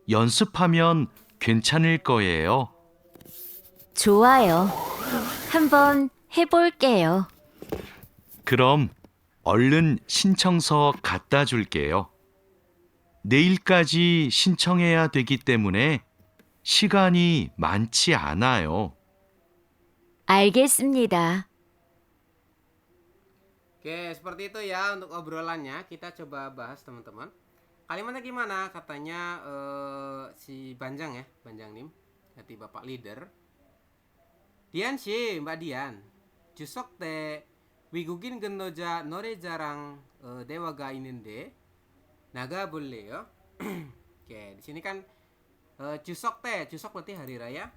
연습하면 괜찮을 거예요. 좋아요. 한번 해볼게요. 그럼 얼른 신청서 갖다 줄게요. 내일까지 신청해야 되기 때문에 시간이 많지 않아요. 알겠습니다. Oke, seperti itu ya untuk obrolannya. Kita coba bahas teman-teman. Kalimatnya gimana? Katanya si Banjang ya, Banjang Nim, nanti Bapak leader. Dian sih, Mbak Dian. Jusok te wigugin gendoja nore jarang dewaga inende. Naga boleh ya. Oke, di sini kan Jusok teh, Jusok berarti hari raya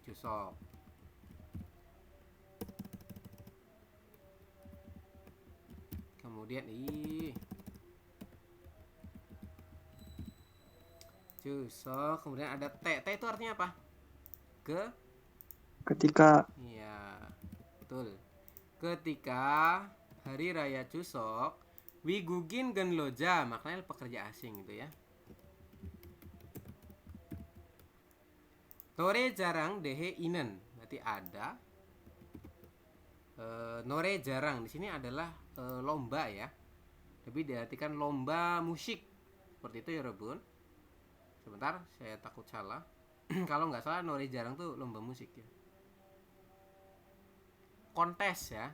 Jusok. Kemudian Jusok, kemudian ada T. T itu artinya apa? Ketika Iya, betul. Ketika hari raya Jusok, wigugin genloja, maknanya pekerja asing gitu ya. Nore jarang dehe inen, berarti ada. Nore jarang di sini adalah lomba ya. Tapi diartikan lomba musik. Seperti itu ya Robun. Sebentar, saya takut salah. Kalau nggak salah nore jarang tuh lomba musik ya. Kontes ya.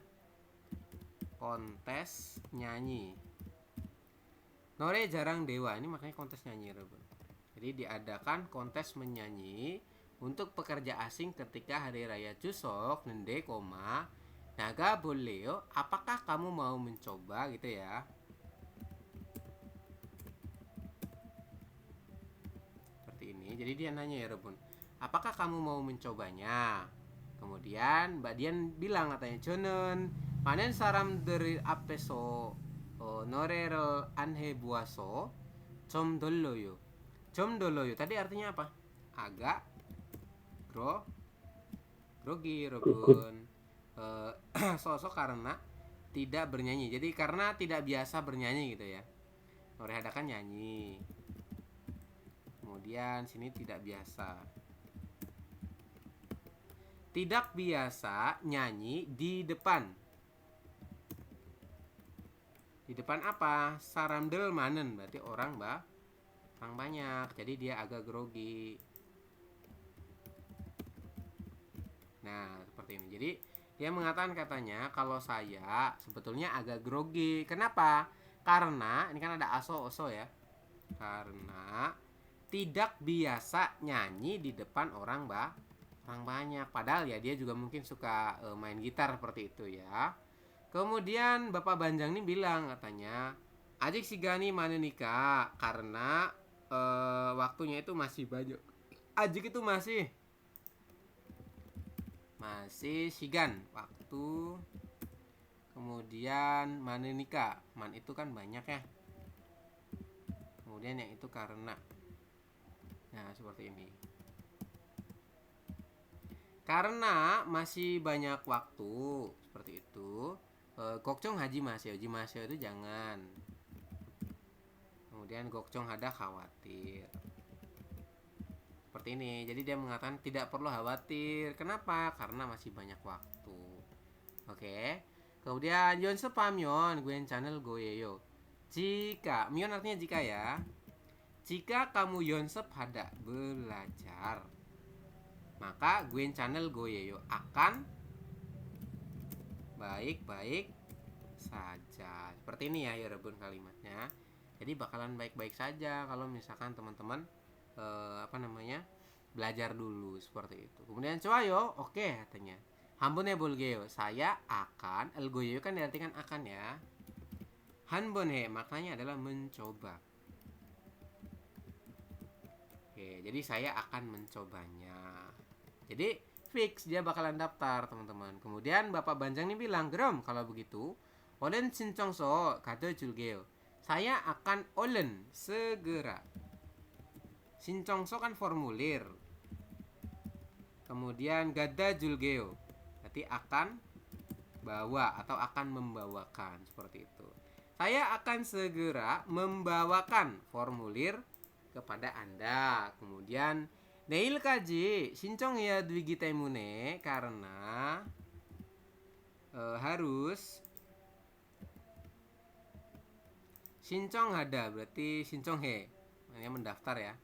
Kontes nyanyi. Nore jarang dewa, ini makanya kontes nyanyi Robun. Jadi diadakan kontes menyanyi untuk pekerja asing ketika hari raya Jusok, nende, naga boleo, apakah kamu mau mencoba gitu ya. Seperti ini. Jadi dia nanya ya Robun, apakah kamu mau mencobanya? Kemudian Mbak Dian bilang katanya, Jonen, manen saram dari apeso nore를 안 해보아서 좀 돌려요. 좀 돌려요. tadi artinya apa? Agak grogi, Robun. Sosok karena tidak bernyanyi. Jadi karena tidak biasa bernyanyi gitu ya. Nore ada kan nyanyi. Kemudian sini tidak biasa. Tidak biasa nyanyi di depan. Di depan apa? Saramdel manen, berarti orang banyak. Jadi dia agak grogi. Nah, seperti ini. Jadi dia mengatakan katanya kalau saya sebetulnya agak grogi. Kenapa? Karena ini kan ada aso-oso ya. Karena tidak biasa nyanyi di depan orang banyak. Padahal ya dia juga mungkin suka main gitar seperti itu ya. Kemudian Bapak Banjang ini bilang katanya, Ajik Sigani mana nikah karena waktunya itu masih banyak. Ajik itu masih sigan waktu. Kemudian mana nikah, man itu kan banyak ya. Kemudian yang itu karena. Nah, seperti ini. Karena masih banyak waktu, seperti itu. Gokcong haji masih itu jangan. Kemudian gokcong ada khawatir. Seperti ini. Jadi dia mengatakan tidak perlu khawatir. Kenapa? Karena masih banyak waktu. Oke. Kemudian Yonse Pamyon Gwen channel goyeyo. Jika Myon artinya jika ya. Jika kamu Yonsep hendak belajar, maka Gwen channel goyeyo akan baik-baik saja. Seperti ini ya Rebun kalimatnya. Jadi bakalan baik-baik saja kalau misalkan teman-teman belajar dulu seperti itu. Kemudian coayo, oke katanya. Hanbone bolgeyo, saya akan. Elgoyo kan diartikan akan ya. Hanbone maknanya adalah mencoba. Oke, jadi saya akan mencobanya. Jadi fix dia bakalan daftar teman-teman. Kemudian Bapak Banjang ini bilang, Grom kalau begitu Olen 신청서 가져줄게요. Saya akan olen segera. 신청서 kan formulir. Kemudian gada julgeo berarti akan bawa atau akan membawakan seperti itu. Saya akan segera membawakan formulir kepada Anda. Kemudian 내일까지 신청해야 되기 때문에 karena harus 신청하다 berarti 신청해 namanya mendaftar ya.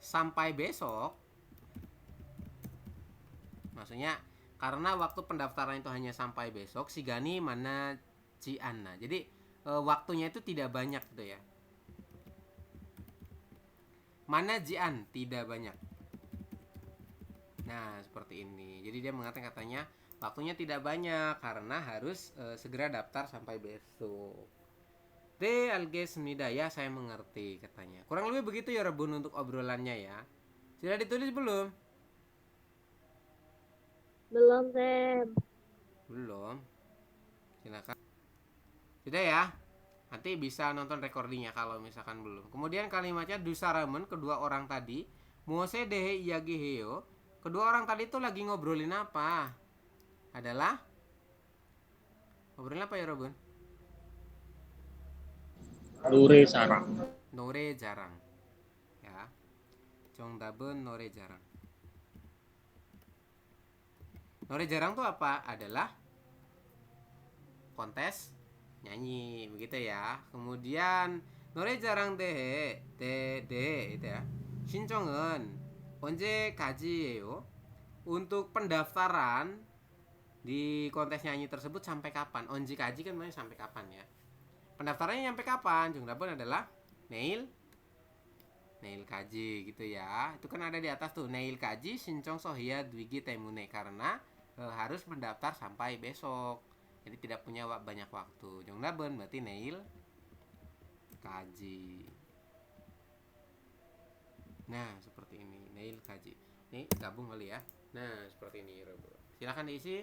Sampai besok maksudnya karena waktu pendaftaran itu hanya sampai besok sigani mana ciana. Jadi waktunya itu tidak banyak gitu ya. Mana jian tidak banyak. Nah, seperti ini. Jadi dia mengatakan katanya waktunya tidak banyak karena harus segera daftar sampai besok. Algesmida ya, saya mengerti katanya. Kurang lebih begitu ya Rebun untuk obrolannya ya. Sudah ditulis belum? Belum, Sam. Belum. Silakan. Sudah ya. Nanti bisa nonton recordingnya kalau misalkan belum. Kemudian kalimatnya dusaramen kedua orang tadi. Mose dehe yagiheo. Kedua orang tadi itu lagi ngobrolin apa? Adalah ngobrolin apa ya Robun? Nure sarang. Nore jarang. Ya. 정답은 노래 jarang. Nore jarang tuh apa? Adalah kontes nyanyi begitu ya. Kemudian 노래 jarang deh itu ya. 신청은 언제까지예요? Untuk pendaftaran di kontes nyanyi tersebut sampai kapan? 언제까지 kan maksudnya sampai kapan ya? Pendaftarannya sampai kapan? 정답은 adalah neil kaji gitu ya. Itu kan ada di atas tuh neil kaji 신청서 해야 되기 때문에 karena harus mendaftar sampai besok. Jadi tidak punya banyak waktu. 정답은 berarti neil kaji. Nah, seperti ini. Neil kaji. Ini gabung kali ya. Nah, seperti ini. Silakan diisi.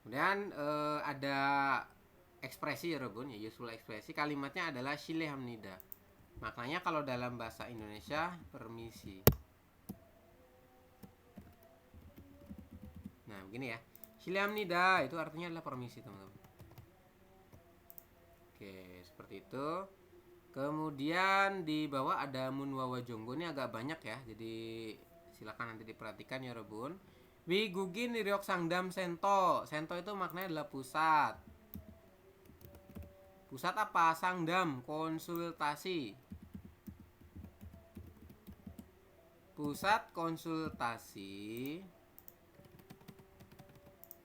Kemudian ada ekspresi ya Robun, ya useful ekspresi. Kalimatnya adalah Shilhamnida. Maknanya kalau dalam bahasa Indonesia permisi. Nah, begini ya. Shilhamnida itu artinya adalah permisi, teman-teman. Oke, seperti itu. Kemudian di bawah ada munwawa jonggo, ini agak banyak ya. Jadi silakan nanti diperhatikan ya Robun. Wigugin Riok Sangdam Sento. Sento itu maknanya adalah pusat. Pusat apa? Sangdam, konsultasi. Pusat konsultasi.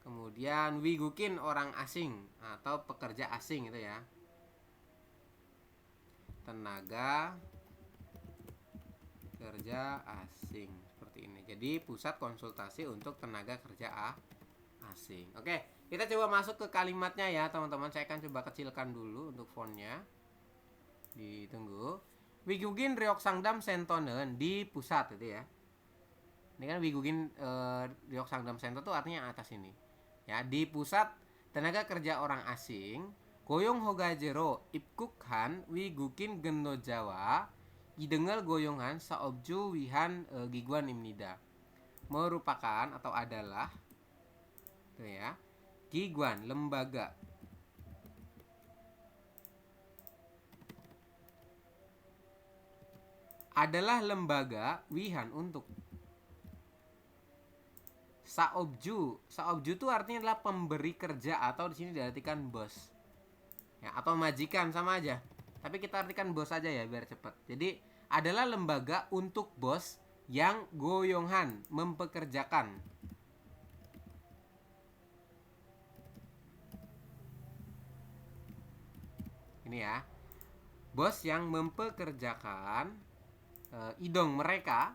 Kemudian Wigukin orang asing atau pekerja asing itu ya. Tenaga kerja asing seperti ini. Jadi pusat konsultasi untuk tenaga kerja asing. Oke, kita coba masuk ke kalimatnya ya teman-teman. Saya akan coba kecilkan dulu untuk fontnya. Ditunggu. Wigugin Riok Sangdam Sentonen di pusat itu ya. Ini kan Wigugin Riok Sangdam Sento itu artinya atas ini. Ya, di pusat tenaga kerja orang asing, Goyong Hogajero Ipkukhan Wigukin Gendo Jawa Idengel Goyongan Saobju Wihan Giguan Imnida. Merupakan atau adalah itu ya, Giguan lembaga adalah lembaga Wihan untuk Saobju. Saobju itu artinya adalah pemberi kerja atau di sini diartikan bos. Ya, atau majikan sama aja. Tapi kita artikan bos aja ya biar cepat. Jadi adalah lembaga untuk bos yang goyonghan mempekerjakan. Ini ya. Bos yang mempekerjakan idong mereka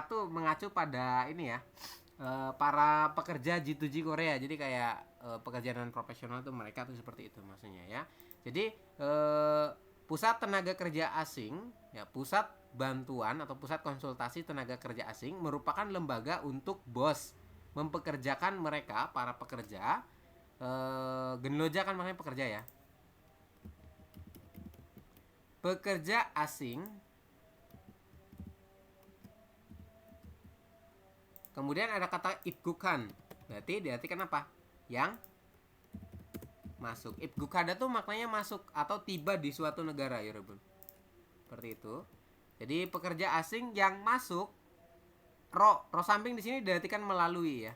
tuh mengacu pada ini ya, para pekerja G2G Korea. Jadi kayak pekerja non profesional tuh mereka tuh seperti itu maksudnya ya. Jadi pusat tenaga kerja asing ya, pusat bantuan atau pusat konsultasi tenaga kerja asing merupakan lembaga untuk bos mempekerjakan mereka para pekerja. Genloja kan makanya pekerja ya. Pekerja asing. Kemudian ada kata ibgukan. Berarti diartikan apa? Yang masuk. Ibgukada tuh maknanya masuk atau tiba di suatu negara ya Robun. Seperti itu. Jadi pekerja asing yang masuk. Ro samping di sini diartikan melalui ya.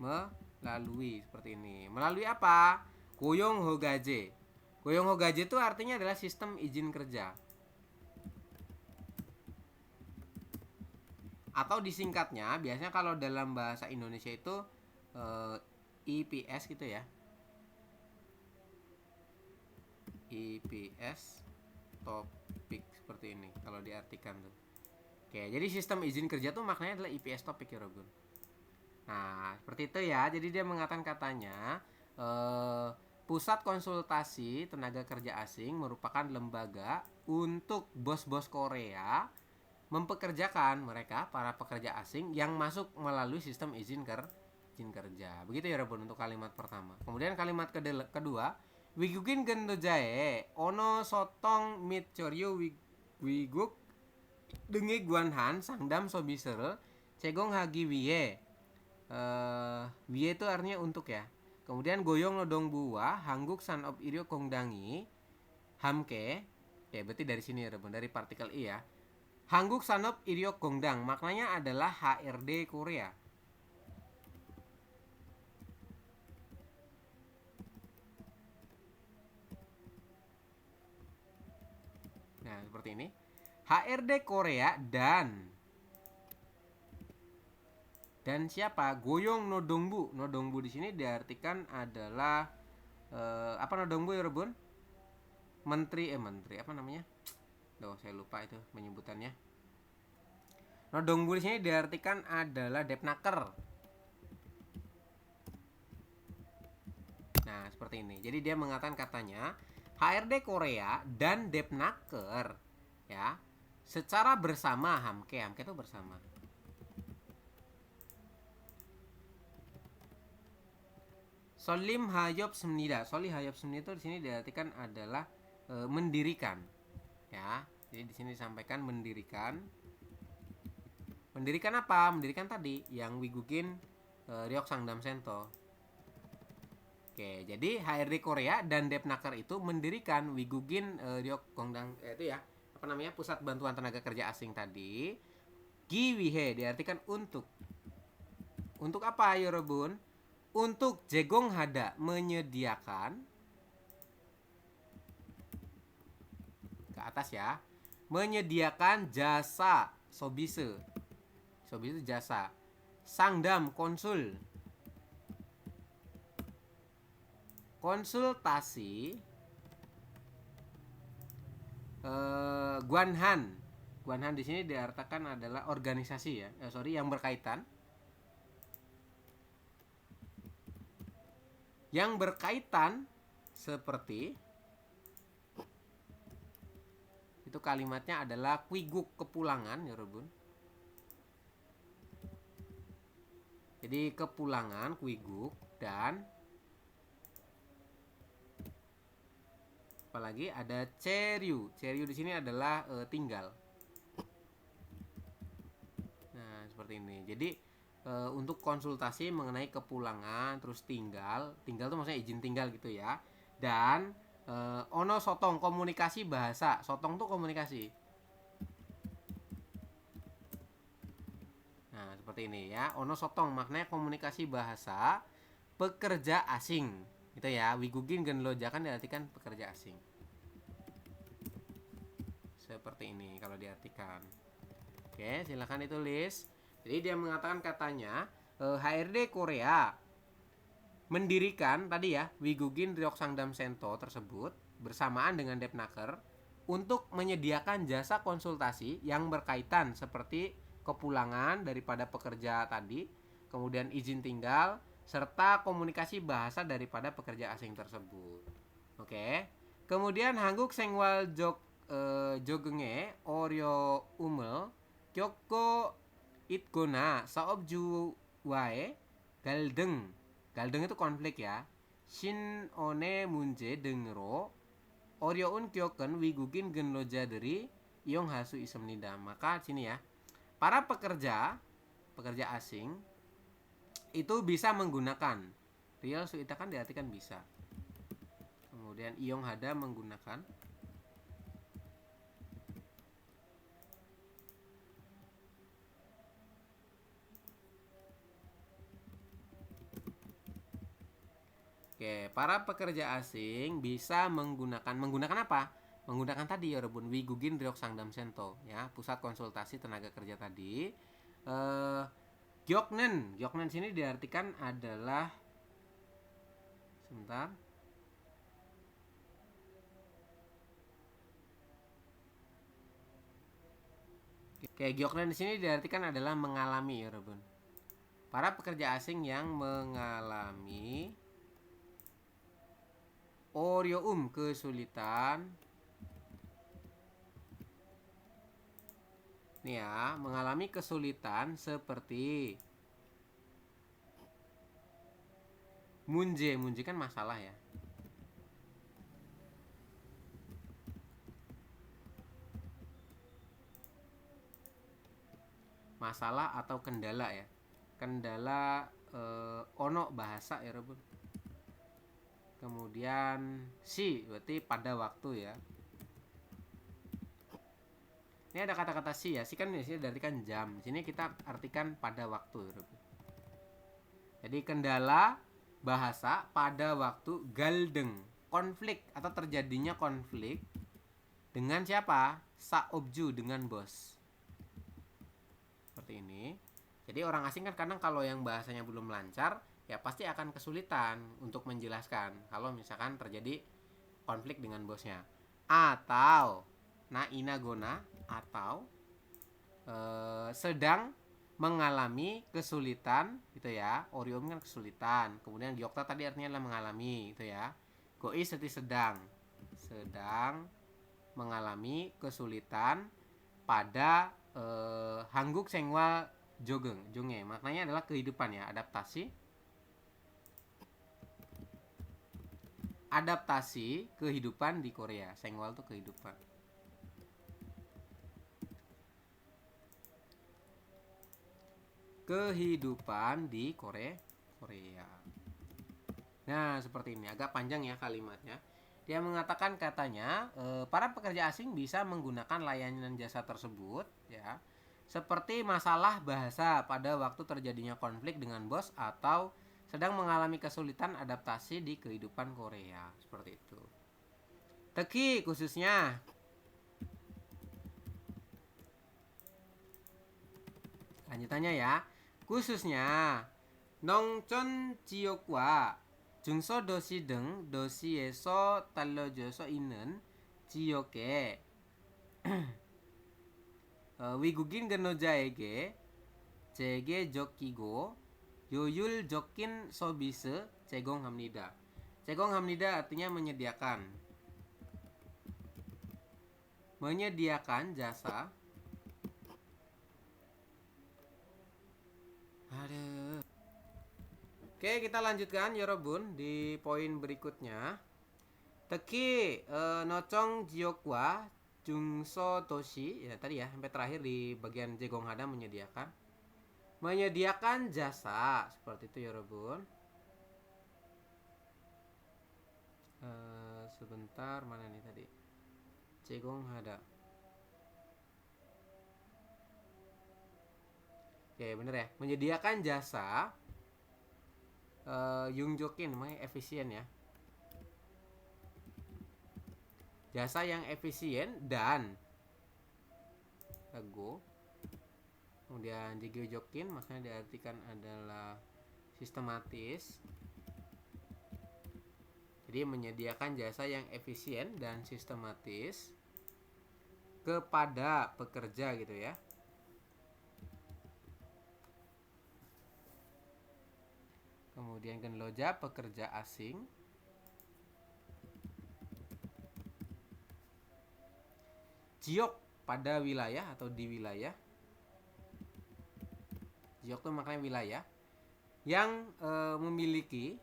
Melalui seperti ini. Melalui apa? Goyong hogaje. Goyong hogaje itu artinya adalah sistem izin kerja. Atau disingkatnya, biasanya kalau dalam bahasa Indonesia itu IPS gitu ya. IPS topik seperti ini kalau diartikan tuh. Oke, jadi sistem izin kerja tuh maknanya adalah IPS topik ya Robun. Nah, seperti itu ya. Jadi dia mengatakan katanya pusat konsultasi tenaga kerja asing merupakan lembaga untuk bos-bos Korea mempekerjakan mereka para pekerja asing yang masuk melalui sistem izin kerja. Begitu ya Robun untuk kalimat pertama. Kemudian kalimat kedua, Wigugin gendojae ono sotong mitchoryo wiguk dengi guanhan sangdam sobiser cegong hagi wiye. Wiye itu artinya untuk ya. Kemudian goyong nodong buah hangguk san op irio kongdangi hamke. Ya berarti dari sini ya Robun, dari partikel i ya. Hangguk sanop irio gongdang maknanya adalah HRD Korea. Nah, seperti ini. HRD Korea dan siapa? Goyong Nodongbu. Nodongbu di sini diartikan adalah apa Nodongbu ya, Rebun? Menteri apa namanya? Duh, saya lupa itu menyebutannya. Nodongbu di sini diartikan adalah Depnaker. Nah, seperti ini. Jadi dia mengatakan katanya HRD Korea dan Depnaker ya secara bersama hamke itu bersama Solim hayop semnida. Solim hayop semnida itu di sini diartikan adalah mendirikan. Ya. Jadi di sini disampaikan mendirikan. Mendirikan apa? Mendirikan tadi yang Wigugin Ryok Sangdam Sento. Oke, jadi HRD Korea dan Depnaker itu mendirikan Wigugin Ryok Gongdang itu ya, apa namanya, Pusat Bantuan Tenaga Kerja Asing tadi. Giwihe diartikan untuk. Untuk apa, Yorobun? Untuk Jegong Hada, menyediakan. Ke atas ya. Menyediakan jasa sobise. Sobise itu jasa. Sangdam, konsul. Konsultasi. Guanhan. Guanhan di sini diartikan adalah organisasi ya. Yang berkaitan. Yang berkaitan seperti itu, kalimatnya adalah kuiguk, kepulangan ya Robun. Jadi kepulangan, kuiguk, dan apalagi ada ceryu. Ceryu di sini adalah tinggal. Nah, seperti ini. Jadi untuk konsultasi mengenai kepulangan, terus tinggal tuh maksudnya izin tinggal gitu ya. Dan ono sotong, komunikasi bahasa. Sotong tuh komunikasi. Nah, seperti ini ya. Ono sotong maknanya komunikasi bahasa pekerja asing. Gitu ya. Wigugin genloja kan diartikan pekerja asing. Seperti ini kalau diartikan. Oke, silakan ditulis. Jadi dia mengatakan katanya HRD Korea mendirikan tadi ya Wigugin Ryok Sangdam Sento tersebut bersamaan dengan Depnaker untuk menyediakan jasa konsultasi yang berkaitan seperti kepulangan daripada pekerja tadi, kemudian izin tinggal, serta komunikasi bahasa daripada pekerja asing tersebut. Oke. Kemudian Hanguk Sengwal Jogenge Oryo Umel Kyoko Itgona saobju wae galdeng. Galdeng itu konflik ya. Shin one munje dengro oryoun kyoken wigugin genloja dari iong hasu isemnida. Maka sini ya. Para pekerja asing itu bisa menggunakan real suita kan diartikan bisa. Kemudian iong hada menggunakan Oke, para pekerja asing bisa menggunakan apa? Menggunakan tadi ya Rebun Wigugin Ryok Sangdam Sento ya, pusat konsultasi tenaga kerja tadi. Gyoknen sini diartikan adalah sebentar. Oke, Gyoknen di sini diartikan adalah mengalami ya Rebun. Para pekerja asing yang mengalami Oryoum kesulitan. Nih ya, mengalami kesulitan seperti munje kan masalah ya. Masalah atau kendala ya. Kendala ono bahasa ya Rebun. Kemudian si berarti pada waktu ya. Ini ada kata-kata si ya. Si kan di sini diartikan jam. Di sini kita artikan pada waktu. Jadi kendala bahasa pada waktu galdeng, konflik atau terjadinya konflik dengan siapa? Saobju, dengan bos. Seperti ini. Jadi orang asing kan kadang kalau yang bahasanya belum lancar ya pasti akan kesulitan untuk menjelaskan kalau misalkan terjadi konflik dengan bosnya. Atau nainagona atau sedang mengalami kesulitan gitu ya. Orium kan kesulitan. Kemudian gyokta tadi artinya adalah mengalami gitu ya. Goi seperti sedang mengalami kesulitan pada hangguk sengwa jonge. Maknanya adalah kehidupan ya, adaptasi. adaptasi kehidupan di Korea. Sengwal tuh kehidupan. Kehidupan di Korea. Nah, seperti ini. Agak panjang ya kalimatnya. Dia mengatakan katanya para pekerja asing bisa menggunakan layanan jasa tersebut ya. Seperti masalah bahasa pada waktu terjadinya konflik dengan bos atau sedang mengalami kesulitan adaptasi di kehidupan Korea. Seperti itu. Teki khususnya. Lanjutannya ya. Khususnya 농촌 지역과 중소도시 등 도시에서 달라져서 있는 지역에 외국인 근로자에게 제게적이고 효율적인 서비스 제공합니다. 제공합니다 artinya menyediakan. Menyediakan jasa. Aduh. Oke, kita lanjutkan 여러분 di poin berikutnya. 특히 노총 지역과 중소도시 ya tadi ya sampai terakhir di bagian 제공하다 menyediakan jasa seperti itu 여러분. Sebentar mana nih tadi 제공하다. Oke bener ya, menyediakan jasa Yungjokin namanya efisien ya. Jasa yang efisien dan go. Kemudian Jigyojokin makanya diartikan adalah sistematis. Jadi menyediakan jasa yang efisien dan sistematis kepada pekerja gitu ya. Kemudian genloja pekerja asing. Jiok pada wilayah atau di wilayah. Jiok itu maknanya wilayah yang memiliki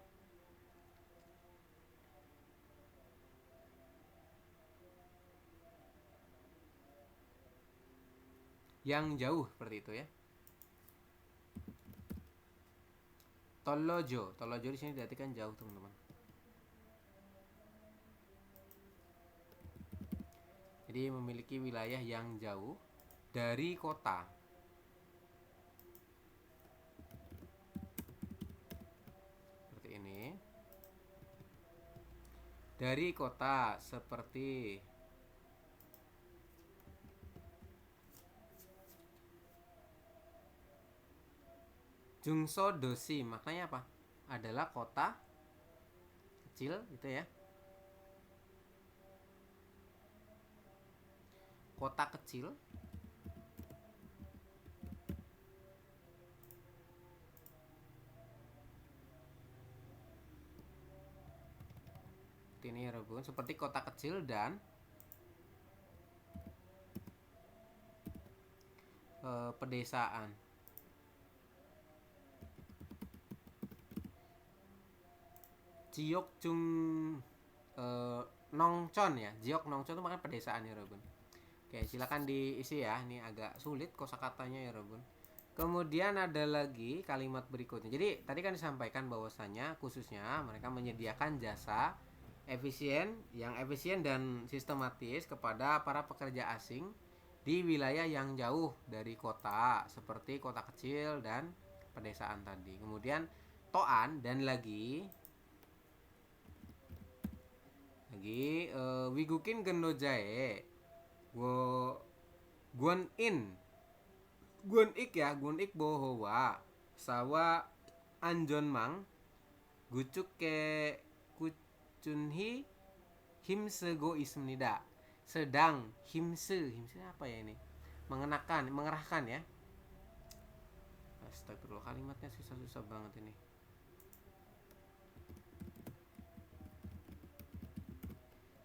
yang jauh seperti itu ya. Tolojo di sini diartikan jauh teman-teman. Jadi memiliki wilayah yang jauh dari kota. Seperti ini. Dari kota seperti Jungsodoshi, maknanya apa? Adalah kota kecil gitu ya. Kota kecil. Ini ya Rebun, seperti kota kecil dan pedesaan. Jiok Jung Nongchon ya. Jiok Nongchon itu makanya pedesaan ya Robun. Oke, silakan diisi ya. Ini agak sulit kosakatanya ya Robun. Kemudian ada lagi kalimat berikutnya. Jadi tadi kan disampaikan bahwasanya khususnya mereka menyediakan jasa yang efisien dan sistematis kepada para pekerja asing di wilayah yang jauh dari kota seperti kota kecil dan pedesaan tadi. Kemudian toan dan lagi Wigukin Gendojae Guan Ik ya, Guan Ik bohowa sawa Anjonmang Gucuk ke Kucunhi Himsego ismnida. Sedang himse apa ya ini? Mengerahkan ya. Astagfirullah, kalimatnya susah-susah banget ini.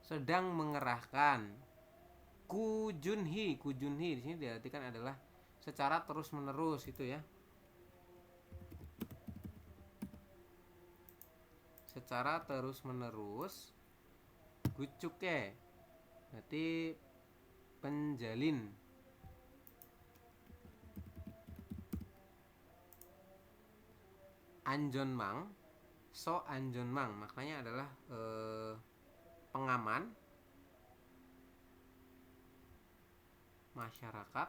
Sedang mengerahkan kujunhi di sini diartikan adalah secara terus menerus itu ya, secara terus-menerus. Gucuke berarti penjalin. Anjonmang, so anjonmang maknanya adalah pengaman masyarakat,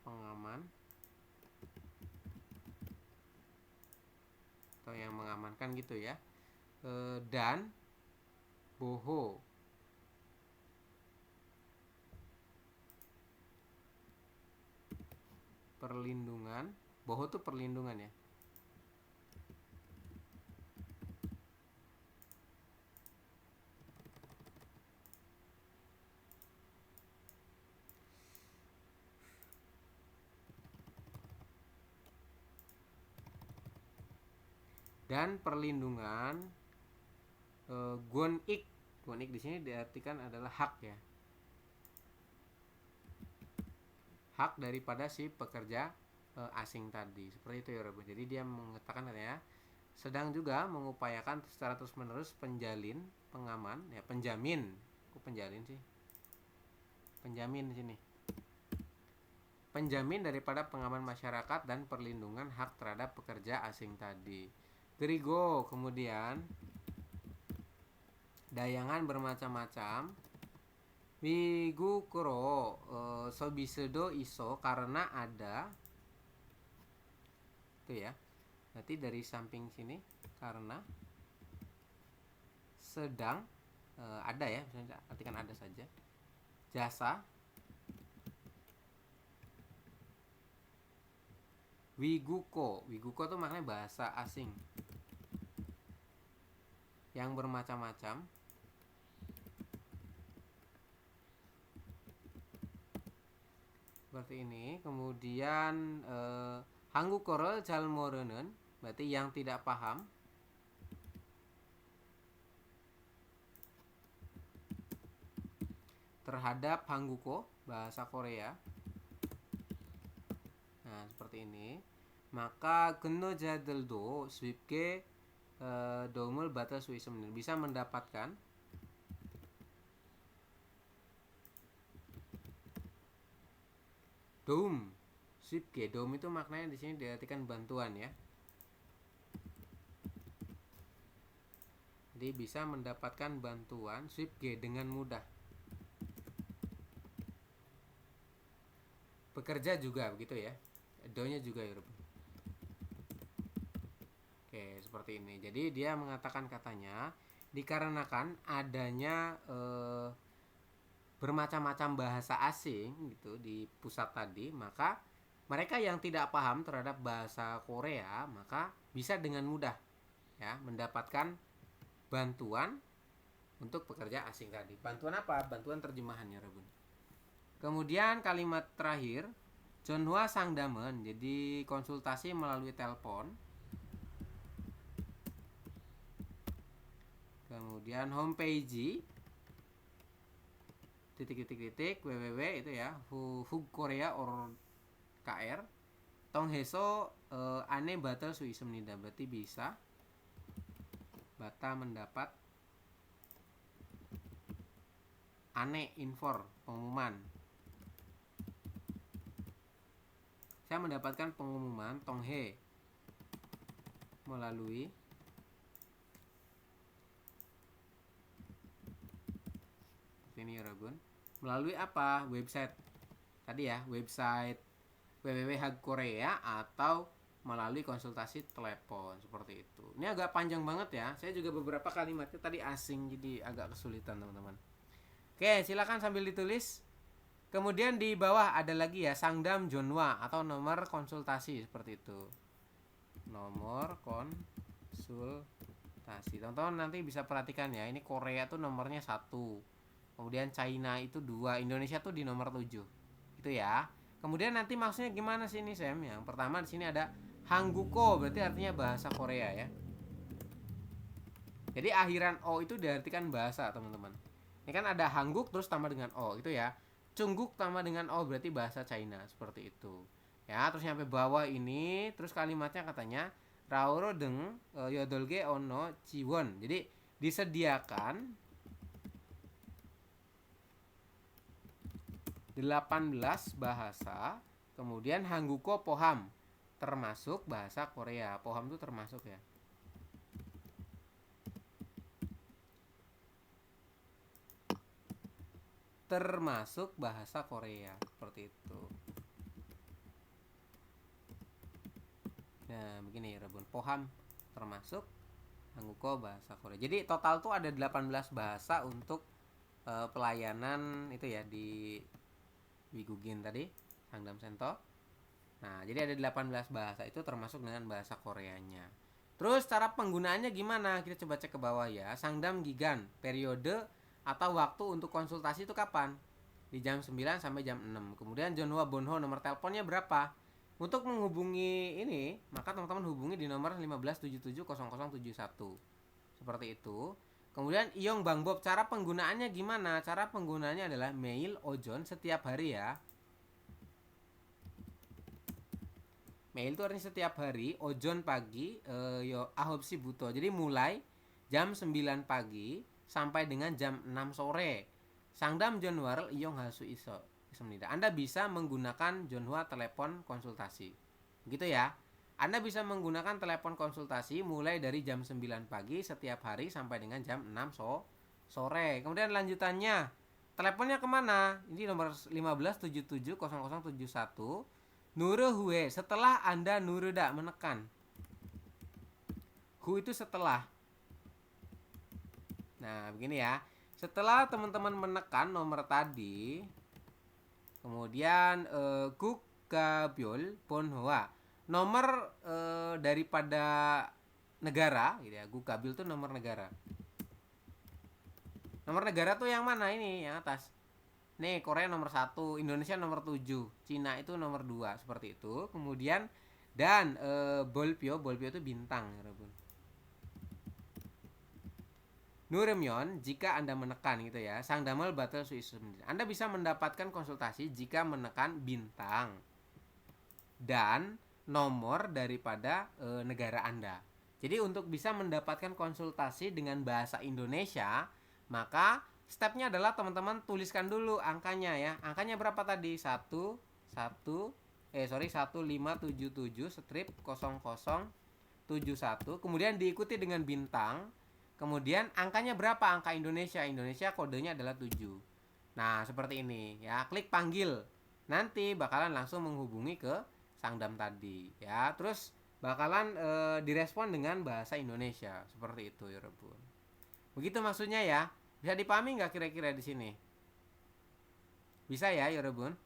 pengaman atau yang mengamankan gitu ya. Dan boho, perlindungan. Boho tuh perlindungan ya. Dan perlindungan gonik. Gonik di sini diartikan adalah hak ya. Hak daripada si pekerja asing tadi. Seperti itu ya Robo. Jadi dia mengatakan katanya sedang juga mengupayakan secara terus-menerus penjalin, pengaman, ya penjamin. Kok penjalin sih? Penjamin di sini. Penjamin daripada pengaman masyarakat dan perlindungan hak terhadap pekerja asing tadi. Gerigo, kemudian dayangan bermacam-macam. Wigu kuro sobisedo iso karena ada itu ya. Berarti dari samping sini karena sedang ada ya, misalnya artikan ada saja. Jasa wiguko. Wiguko itu maknanya bahasa asing yang bermacam-macam. Seperti ini. Kemudian hanggukoro jalmorenen berarti yang tidak paham. Terhadap hangguko, bahasa Korea. Nah, seperti ini. Maka 근로자들도 쉽게 도움을 받을 수 있습니다. Bisa mendapatkan doum. 쉽게. Doum itu maknanya di sini diartikan bantuan ya. Jadi bisa mendapatkan bantuan 쉽게 dengan mudah. Bekerja juga begitu ya. Do-nya juga ya. Oke, seperti ini. Jadi dia mengatakan katanya dikarenakan adanya bermacam-macam bahasa asing gitu di pusat tadi, maka mereka yang tidak paham terhadap bahasa Korea maka bisa dengan mudah ya mendapatkan bantuan untuk pekerja asing tadi. Bantuan apa? Bantuan terjemahannya, Rebun. Kemudian kalimat terakhir, Jonhwa Sangdamen, jadi konsultasi melalui telepon. Kemudian homepage titik www itu ya, Hug Korea or KR. Tongheso ane batal suisem nida, berarti bisa bata mendapat ane infor pengumuman. Saya mendapatkan pengumuman Tonghe melalui ini ya Ragun. Melalui apa? Website tadi ya, website www.hag Korea atau melalui konsultasi telepon seperti itu. Ini agak panjang banget ya. Saya juga beberapa kalimatnya tadi asing jadi agak kesulitan teman-teman. Oke, silakan sambil ditulis. Kemudian di bawah ada lagi ya Sangdam Jonhwa atau nomor konsultasi seperti itu. Nomor konsultasi. Teman-teman nanti bisa perhatikan ya. Ini Korea tuh nomornya 1. Kemudian China itu 2. Indonesia tuh di nomor 7. Itu ya. Kemudian nanti maksudnya gimana sih ini Sam? Yang pertama di sini ada Hangguko, berarti artinya bahasa Korea ya. Jadi akhiran O itu diartikan bahasa teman-teman. Ini kan ada Hangguk terus tambah dengan O itu ya. Cungguk tambah dengan O berarti bahasa China seperti itu. Ya, terus sampai bawah ini terus kalimatnya katanya Raoro deng yodolge ono jiwon. Jadi disediakan 18 bahasa, kemudian Hangguko Poham termasuk bahasa Korea. Poham itu termasuk ya. Termasuk bahasa Korea, seperti itu. Nah, begini ya, Rebun. Poham termasuk, Hangguko bahasa Korea. Jadi total tuh ada 18 bahasa untuk pelayanan itu ya di Wigugin tadi, Sangdam Sento. Nah, jadi ada 18 bahasa itu termasuk dengan bahasa Koreanya. Terus cara penggunaannya gimana? Kita coba cek ke bawah ya. Sangdam Gigan, periode atau waktu untuk konsultasi itu kapan? Di jam 9 sampai jam 6. Kemudian Jonhwa Bonho, nomor teleponnya berapa? Untuk menghubungi ini, maka teman-teman hubungi di nomor 15770071. Seperti itu. Kemudian Iyong Bangbob, cara penggunaannya gimana? Cara penggunaannya adalah mail ojon setiap hari ya. Mail itu artinya setiap hari, ojon pagi, ahopsi buto. Jadi mulai jam 9 pagi sampai dengan jam 6 sore. Sangdam Jonwar Iyong Hasu Iso. Anda bisa menggunakan Jonhwa telepon konsultasi. Begitu ya. Anda bisa menggunakan telepon konsultasi mulai dari jam 9 pagi setiap hari sampai dengan jam 6 sore. Kemudian lanjutannya, teleponnya kemana? Ini nomor 15770071. Nure Hue, setelah Anda Nureda menekan. Hu itu setelah. Nah, begini ya. Setelah teman-teman menekan nomor tadi, kemudian Gugabyol Bonhoa, nomor daripada negara gitu ya. Gugabyol itu nomor negara. Nomor negara tuh yang mana ini? Yang atas. Nih, Korea nomor 1, Indonesia nomor 7, Cina itu nomor 2, seperti itu. Kemudian dan Bolpyo itu bintang ya, Bun. Nuremyon, jika Anda menekan gitu ya. Sangdamal Battle Suisum. Anda bisa mendapatkan konsultasi jika menekan bintang dan nomor daripada negara Anda. Jadi untuk bisa mendapatkan konsultasi dengan bahasa Indonesia, maka stepnya adalah teman-teman tuliskan dulu angkanya ya. Angkanya berapa tadi? 1577/0071. Kemudian diikuti dengan bintang. Kemudian angkanya berapa? Angka Indonesia. Indonesia kodenya adalah 7. Nah, seperti ini ya. Klik panggil. Nanti bakalan langsung menghubungi ke Sangdam tadi ya. Terus bakalan direspon dengan bahasa Indonesia. Seperti itu ya, Rebun. Begitu maksudnya ya. Bisa dipahami nggak kira-kira di sini? Bisa ya, Rebun?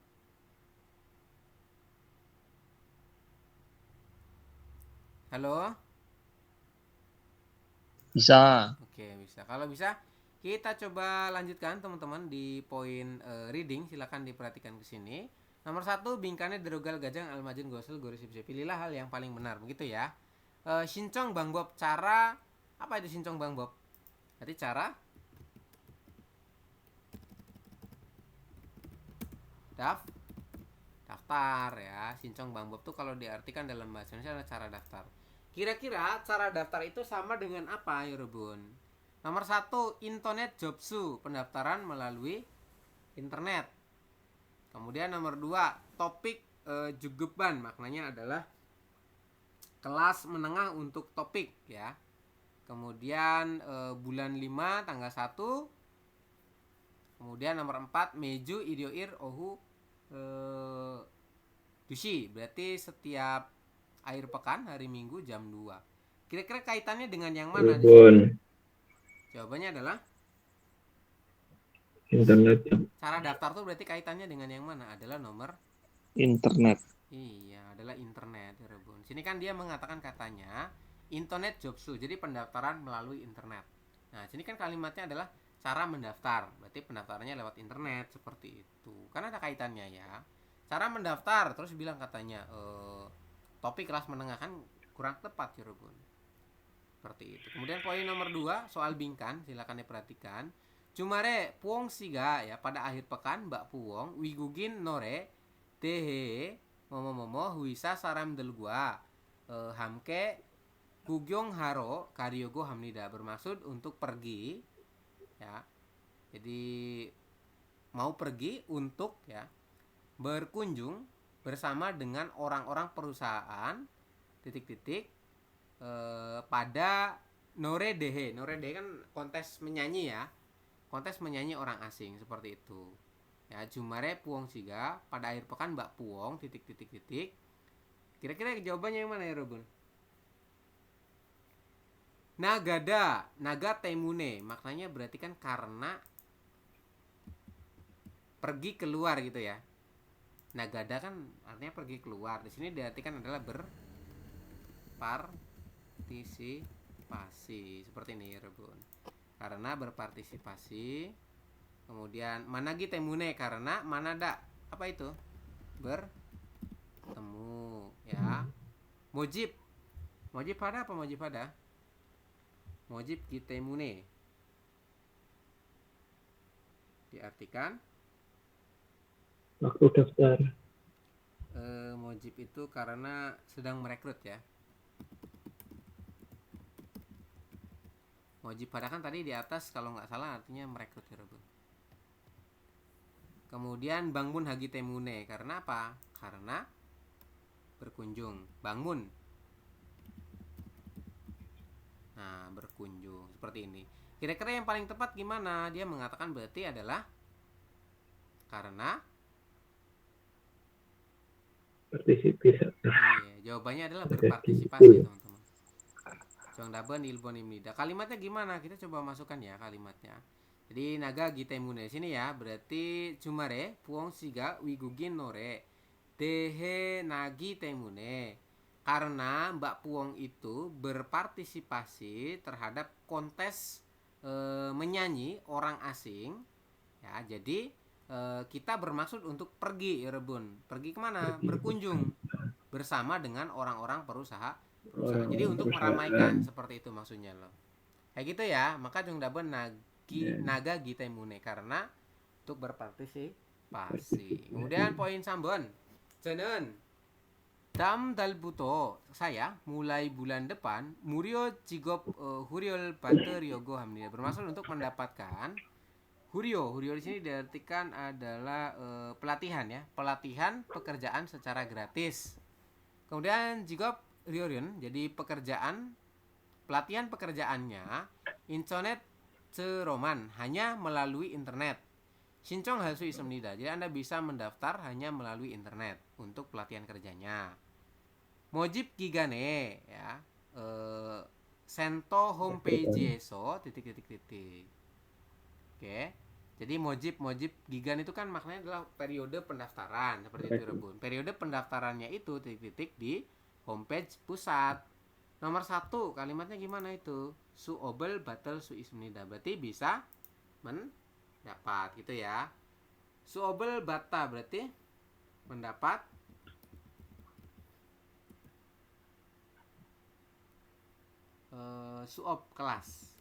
Halo? Bisa. Oke, bisa. Kalau bisa, kita coba lanjutkan teman-teman di poin reading. Silakan diperhatikan ke sini. Nomor 1, bingkane derogal gajang almajun gosel gorisipse. Pilihlah hal yang paling benar, begitu ya. Shincong Bang Bob, cara apa itu Shincong Bang Bob? Jadi cara daftar ya. Shincong Bang Bob tuh kalau diartikan dalam bahasa Indonesia adalah cara daftar. Kira-kira cara daftar itu sama dengan apa ya, Rebun? Nomor 1, internet jobsu, pendaftaran melalui internet. Kemudian nomor 2, topik jugeban, maknanya adalah kelas menengah untuk topik ya. Kemudian bulan 5 tanggal 1. Kemudian nomor 4, meju idioir ohu dushi, berarti setiap akhir pekan hari Minggu jam 2. Kira-kira kaitannya dengan yang mana? Rebun. Jawabannya adalah Internet. cara daftar tuh berarti kaitannya dengan yang mana? Adalah nomor Internet. Iya, adalah internet ya, Rebun. Sini kan dia mengatakan katanya internet jobsu, jadi pendaftaran melalui internet. Nah, sini kan kalimatnya adalah cara mendaftar, berarti pendaftarannya lewat internet, seperti itu. Kan ada kaitannya ya. Cara mendaftar, terus bilang katanya topik kelas menengah, kan kurang tepat ya, Rebun. Seperti itu. Kemudian poin nomor 2, soal bingkan, silakan diperhatikan. Cumare puong siga ya, pada akhir pekan Mbak Puong wigugin nore tehe momo huisa saram del gua hamke Gugyong haro karyogo hamnida, bermaksud untuk pergi ya. Jadi mau pergi untuk ya berkunjung bersama dengan orang-orang perusahaan titik-titik pada noredehe. Noredehe kan kontes menyanyi ya. Kontes menyanyi orang asing seperti itu. Ya, jumare puong siga, pada akhir pekan Mbak Puong titik-titik-titik. Kira-kira jawabannya yang mana ya, Robun? Nagada, naga temune, maknanya berarti kan karena pergi keluar gitu ya. Nagada kan artinya pergi keluar. Di sini diartikan adalah berpartisipasi. Seperti ini, Rebun. Karena berpartisipasi. Kemudian managi temune, karena manada. Apa itu? Bertemu ya. Mojib. Mojib pada apa mojib pada? Mojib kitemune. Diartikan Waktu daftar. mojib itu karena sedang merekrut ya. Mojib pada kan tadi di atas kalau nggak salah artinya merekrut ya, Rebun. Kemudian bangun hagi temune, karena apa? Karena berkunjung. Bangun. Nah, berkunjung seperti ini. Kira-kira yang paling tepat gimana? Dia mengatakan berarti adalah karena Partisipasi. iya, jawabannya adalah berpartisipasi, teman-teman. Jongdaben ilbon imnida. Kalimatnya gimana? Kita coba masukkan ya kalimatnya. Jadi naga gitemune sini ya, berarti cumare puong siga wigugin nore dehe nagi temune. Karena Mbak Puong itu berpartisipasi terhadap kontes menyanyi orang asing ya. Jadi kita bermaksud untuk pergi ya, Rebun. Pergi kemana? Berkunjung bersama dengan orang-orang perusahaan. Jadi untuk meramaikan, seperti itu maksudnya loh. Kayak gitu ya. Maka jongdaben naga gitemune, karena untuk berpartisipasi. Kemudian poin sambon. Jenen dam dalbuto, saya mulai bulan depan murio jigop huriol banter yogo hamnia, bermaksud untuk mendapatkan hurio. Hurio di sini diartikan adalah pelatihan ya, pelatihan pekerjaan secara gratis. Kemudian jigop riorin, jadi pekerjaan, pelatihan pekerjaannya internet ceroman, hanya melalui internet. Shincong hasu ismnida, jadi Anda bisa mendaftar hanya melalui internet untuk pelatihan kerjanya. Mojib gigane ya, sento homepage eso titik. Oke. Jadi mojib gigan itu kan maknanya adalah periode pendaftaran, seperti itu, Rebun. Periode pendaftarannya itu titik di homepage pusat. Nomor 1 kalimatnya gimana itu? Su obel batal su ismnida, berarti bisa mendapat gitu ya. Su obel bata berarti mendapat suop kelas.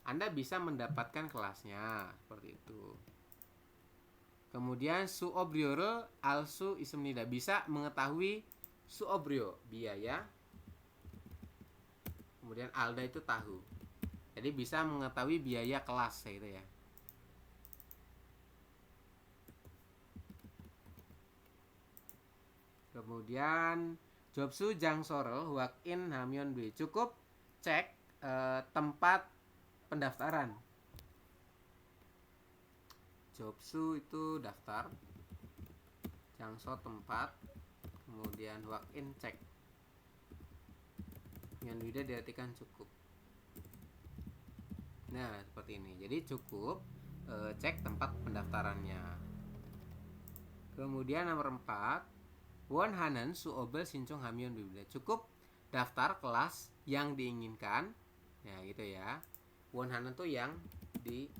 Anda bisa mendapatkan kelasnya seperti itu. Kemudian suobriore alsu ismnida, bisa mengetahui suobrio biaya. Kemudian alda itu tahu. Jadi bisa mengetahui biaya kelas gitu ya. Kemudian jobsu jang sorel huak in hamyon dwi, cukup cek tempat pendaftaran. Jobsu itu daftar, jangso tempat, kemudian walk in cek. Yang wida diartikan cukup. Nah seperti ini. Jadi cukup cek tempat pendaftarannya. Kemudian nomor 4, won hanan su obel sincong hamyon bibda, cukup daftar kelas yang diinginkan. Ya gitu ya. Won hanan tuh yang diingin.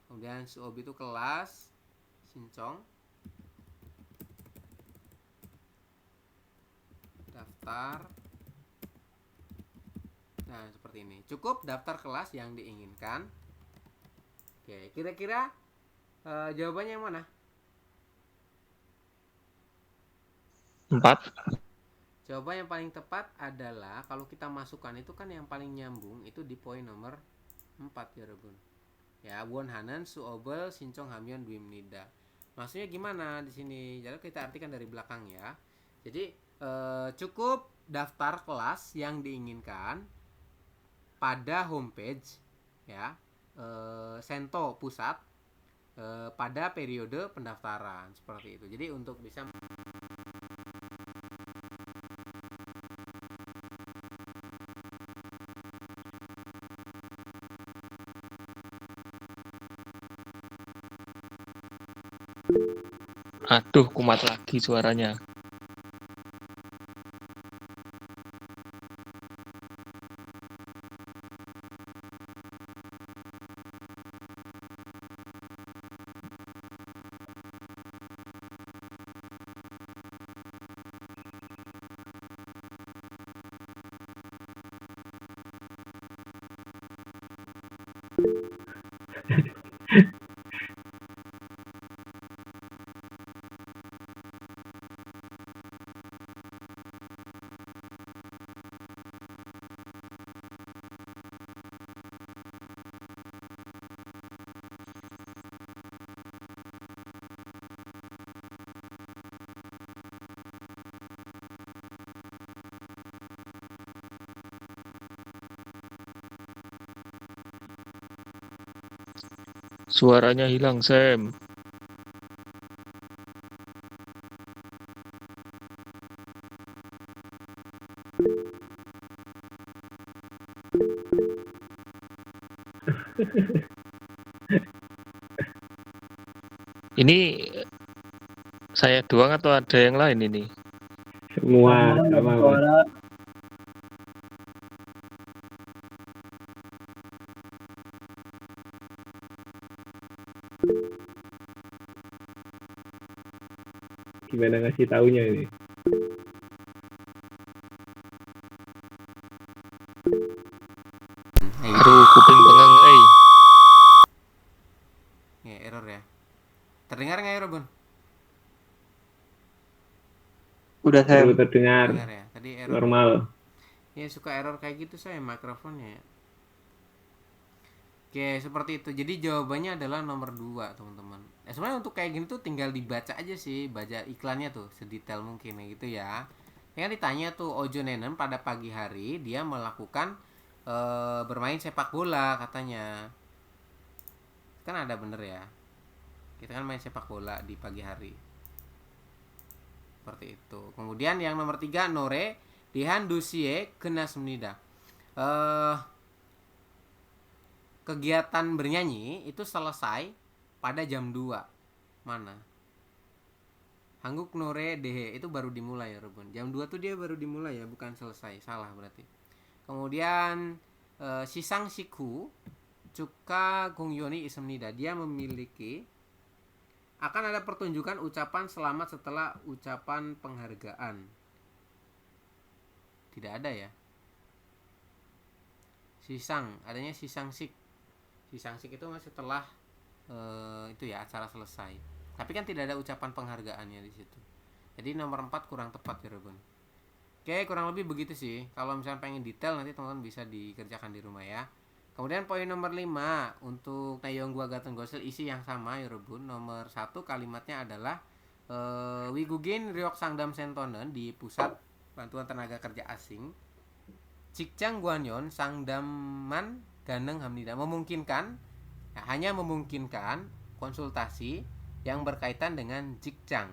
Kemudian suob itu kelas, sincong daftar. Nah seperti ini, cukup daftar kelas yang diinginkan. Oke, kira-kira jawabannya yang mana? 4. Jawaban yang paling tepat adalah kalau kita masukkan itu kan yang paling nyambung itu di poin nomor 4 ya Rebun. Ya, Wonhanen Suobel Sincong Hamyon Dwimnida. Maksudnya gimana di sini? Jadi kita artikan dari belakang ya. Jadi cukup daftar kelas yang diinginkan pada homepage ya Sento Pusat pada periode pendaftaran seperti itu. Jadi untuk bisa Aduh, kumat lagi suaranya. Suaranya hilang, Sam. Ini saya doang atau ada yang lain ini? Semua sama, Mas. Gimana ngasih taunya ini? Aduh, kuping pengang, ya error ya. Terdengar nggak ya Robun? Udah saya Baru terdengar Dengar ya. Tadi error. normal. Ya suka error kayak gitu saya mikrofonnya ya. Oke, seperti itu. Jadi jawabannya adalah nomor 2, teman-teman. Sebenarnya untuk kayak gini tuh tinggal dibaca aja sih, baca iklannya tuh sedetail mungkin ya gitu ya. Yang ditanya tuh Ojo Nenem pada pagi hari dia melakukan bermain sepak bola katanya. Kan ada bener ya. Kita kan main sepak bola di pagi hari. Seperti itu. Kemudian yang nomor 3 Nore Dihan Dusie Kenas Menida. Kegiatan bernyanyi itu selesai pada jam 2. Mana? Hangguk Nore Dehe itu baru dimulai ya Rubun. Jam 2 tuh dia baru dimulai ya, bukan selesai. Salah berarti. Kemudian Sisang Siku Cuka Gongyoni Ismnida. Dia memiliki akan ada pertunjukan ucapan selamat setelah ucapan penghargaan. Tidak ada ya. Sisang, adanya Sisang Sik. Sisang Sik itu setelah itu ya acara selesai. Tapi kan tidak ada ucapan penghargaannya di situ. Jadi nomor 4 kurang tepat ya Rebun. Oke, kurang lebih begitu sih. Kalau misalnya pengen detail nanti teman-teman bisa dikerjakan di rumah ya. Kemudian poin nomor 5 untuk Nayong Gua Gaten Gosel isi yang sama ya Rebun. Nomor 1 kalimatnya adalah Wigugin Ryok Sangdam Sentonen di Pusat Bantuan Tenaga Kerja Asing. Cikjang Guanyon Sangdaman Ganeng Hamnida memungkinkan ya, hanya memungkinkan konsultasi yang berkaitan dengan Cikjang.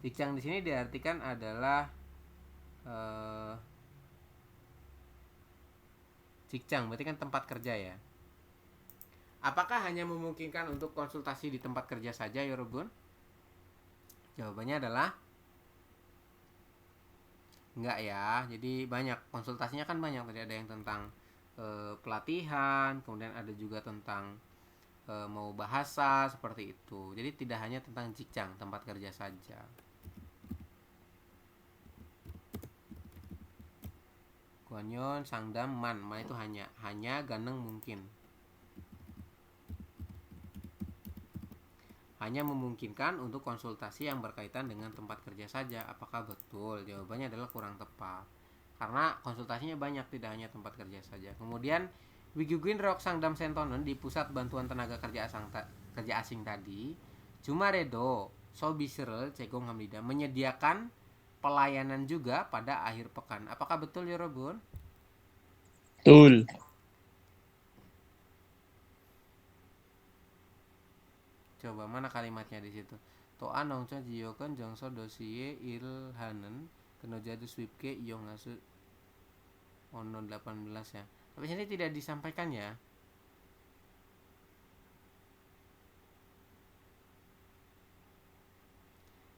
Cikjang di sini diartikan adalah Cikjang berarti kan tempat kerja ya. Apakah hanya memungkinkan untuk konsultasi di tempat kerja saja ya Rubun? Jawabannya adalah enggak ya. Jadi banyak konsultasinya kan banyak. Tadi ada yang tentang pelatihan, kemudian ada juga tentang mau bahasa seperti itu. Jadi tidak hanya tentang Cikjang tempat kerja saja. Guanyon, Sangdam, Man itu hanya ganeng mungkin. hanya memungkinkan untuk konsultasi yang berkaitan dengan tempat kerja saja. Apakah betul? Jawabannya adalah kurang tepat. Karena konsultasinya banyak, tidak hanya tempat kerja saja. Kemudian Wigugin Roksangdam Sentonen di pusat bantuan tenaga kerja asing tadi, Jumaredo Sobiserel Cegong Hamdida menyediakan pelayanan juga pada akhir pekan. Apakah betul ya Robun? Betul. Coba mana kalimatnya di situ? Toa nongco jiyokan jongso dosie ilhanen kenojadu swipke iyo ngasu ono 18 ya. Tapi sini tidak disampaikan ya.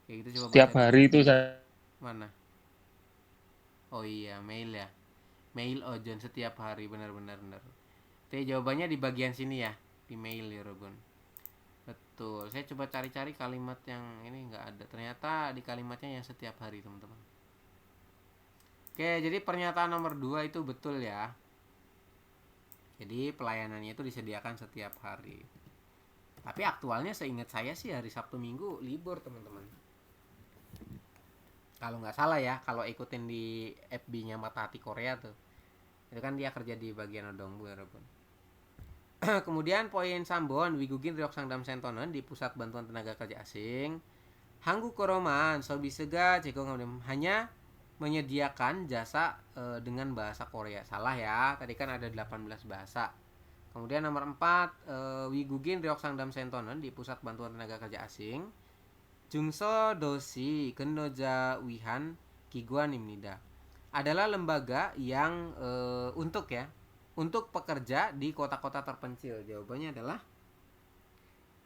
Kayak gitu coba Setiap baca hari dulu. itu saya Mana? Oh iya, mail ya. Mail ojon setiap hari, benar-benar benar. Tapi jawabannya di bagian sini ya, di mail ya Robun. Betul. Saya coba cari-cari kalimat yang ini nggak ada. Ternyata di kalimatnya yang setiap hari, teman-teman. Oke, jadi pernyataan nomor 2 itu betul ya. Jadi pelayanannya itu disediakan setiap hari. Tapi aktualnya seingat saya sih hari Sabtu Minggu libur, teman-teman. Kalau nggak salah ya, kalau ikutin di FB-nya Matahati Korea tuh. Itu kan dia kerja di bagian Odongbu ya, Robun. Kemudian poin Sambon Wigugin Ryoksangdam Sentonen di pusat bantuan tenaga kerja asing. Hanggu Koroman Sobisega Cekong hanya menyediakan jasa dengan bahasa Korea. Salah ya, tadi kan ada 18 bahasa. Kemudian nomor 4 Wigugin Ryoksangdam Sentonen di pusat bantuan tenaga kerja asing. Jungso Dosi Kenoja Wihan Kiguanimnida adalah lembaga yang untuk pekerja di kota-kota terpencil. Jawabannya adalah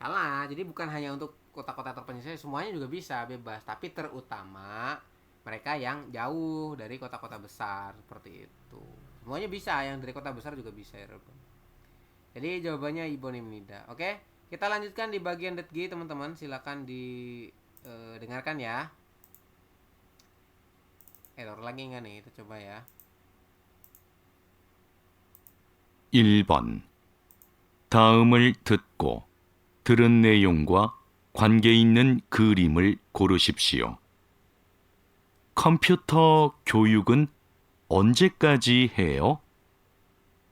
salah. Jadi bukan hanya untuk kota-kota terpencil, semuanya juga bisa, bebas. Tapi terutama mereka yang jauh dari kota-kota besar, seperti itu. Semuanya bisa, yang dari kota besar juga bisa ya. Jadi jawabannya Ibonimnida. Oke, kita lanjutkan di bagian detgi teman-teman. Silakan didengarkan ya. Error lagi nggak nih? Kita coba ya. 1번. 다음을 듣고 들은 내용과 관계 있는 그림을 고르십시오. 컴퓨터 교육은 언제까지 해요?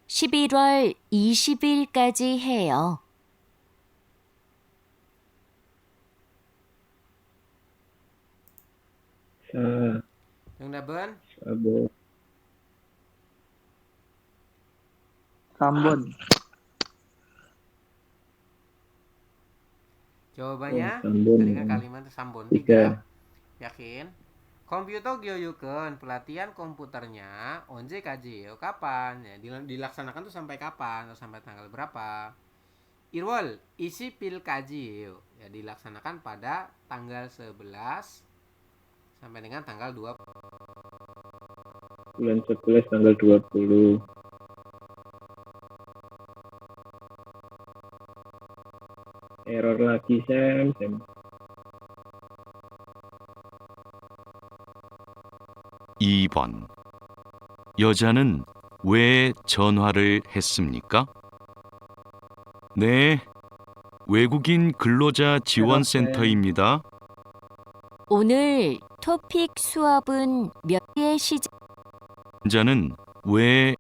11월 20일까지 해요. 정답은 Sabo. Sambon. jawabannya Sambon. tadi kan kalimat Sambon 3. Tiga. Yakin? Komputer Gyoyuken, pelatihan komputernya onje kaji, kapan? Ya, dilaksanakan tuh sampai kapan? Atau sampai tanggal berapa? Irwal, isi pil kaji, ya dilaksanakan pada tanggal 11 sampai dengan tanggal 20. Bulan 11 tanggal 20. Error lagi, Sam. 2번. 여자는 왜 전화를 했습니까? 네, 외국인 근로자 지원센터입니다. 오늘 토픽 수업은 몇 시에 시작? 남자는 왜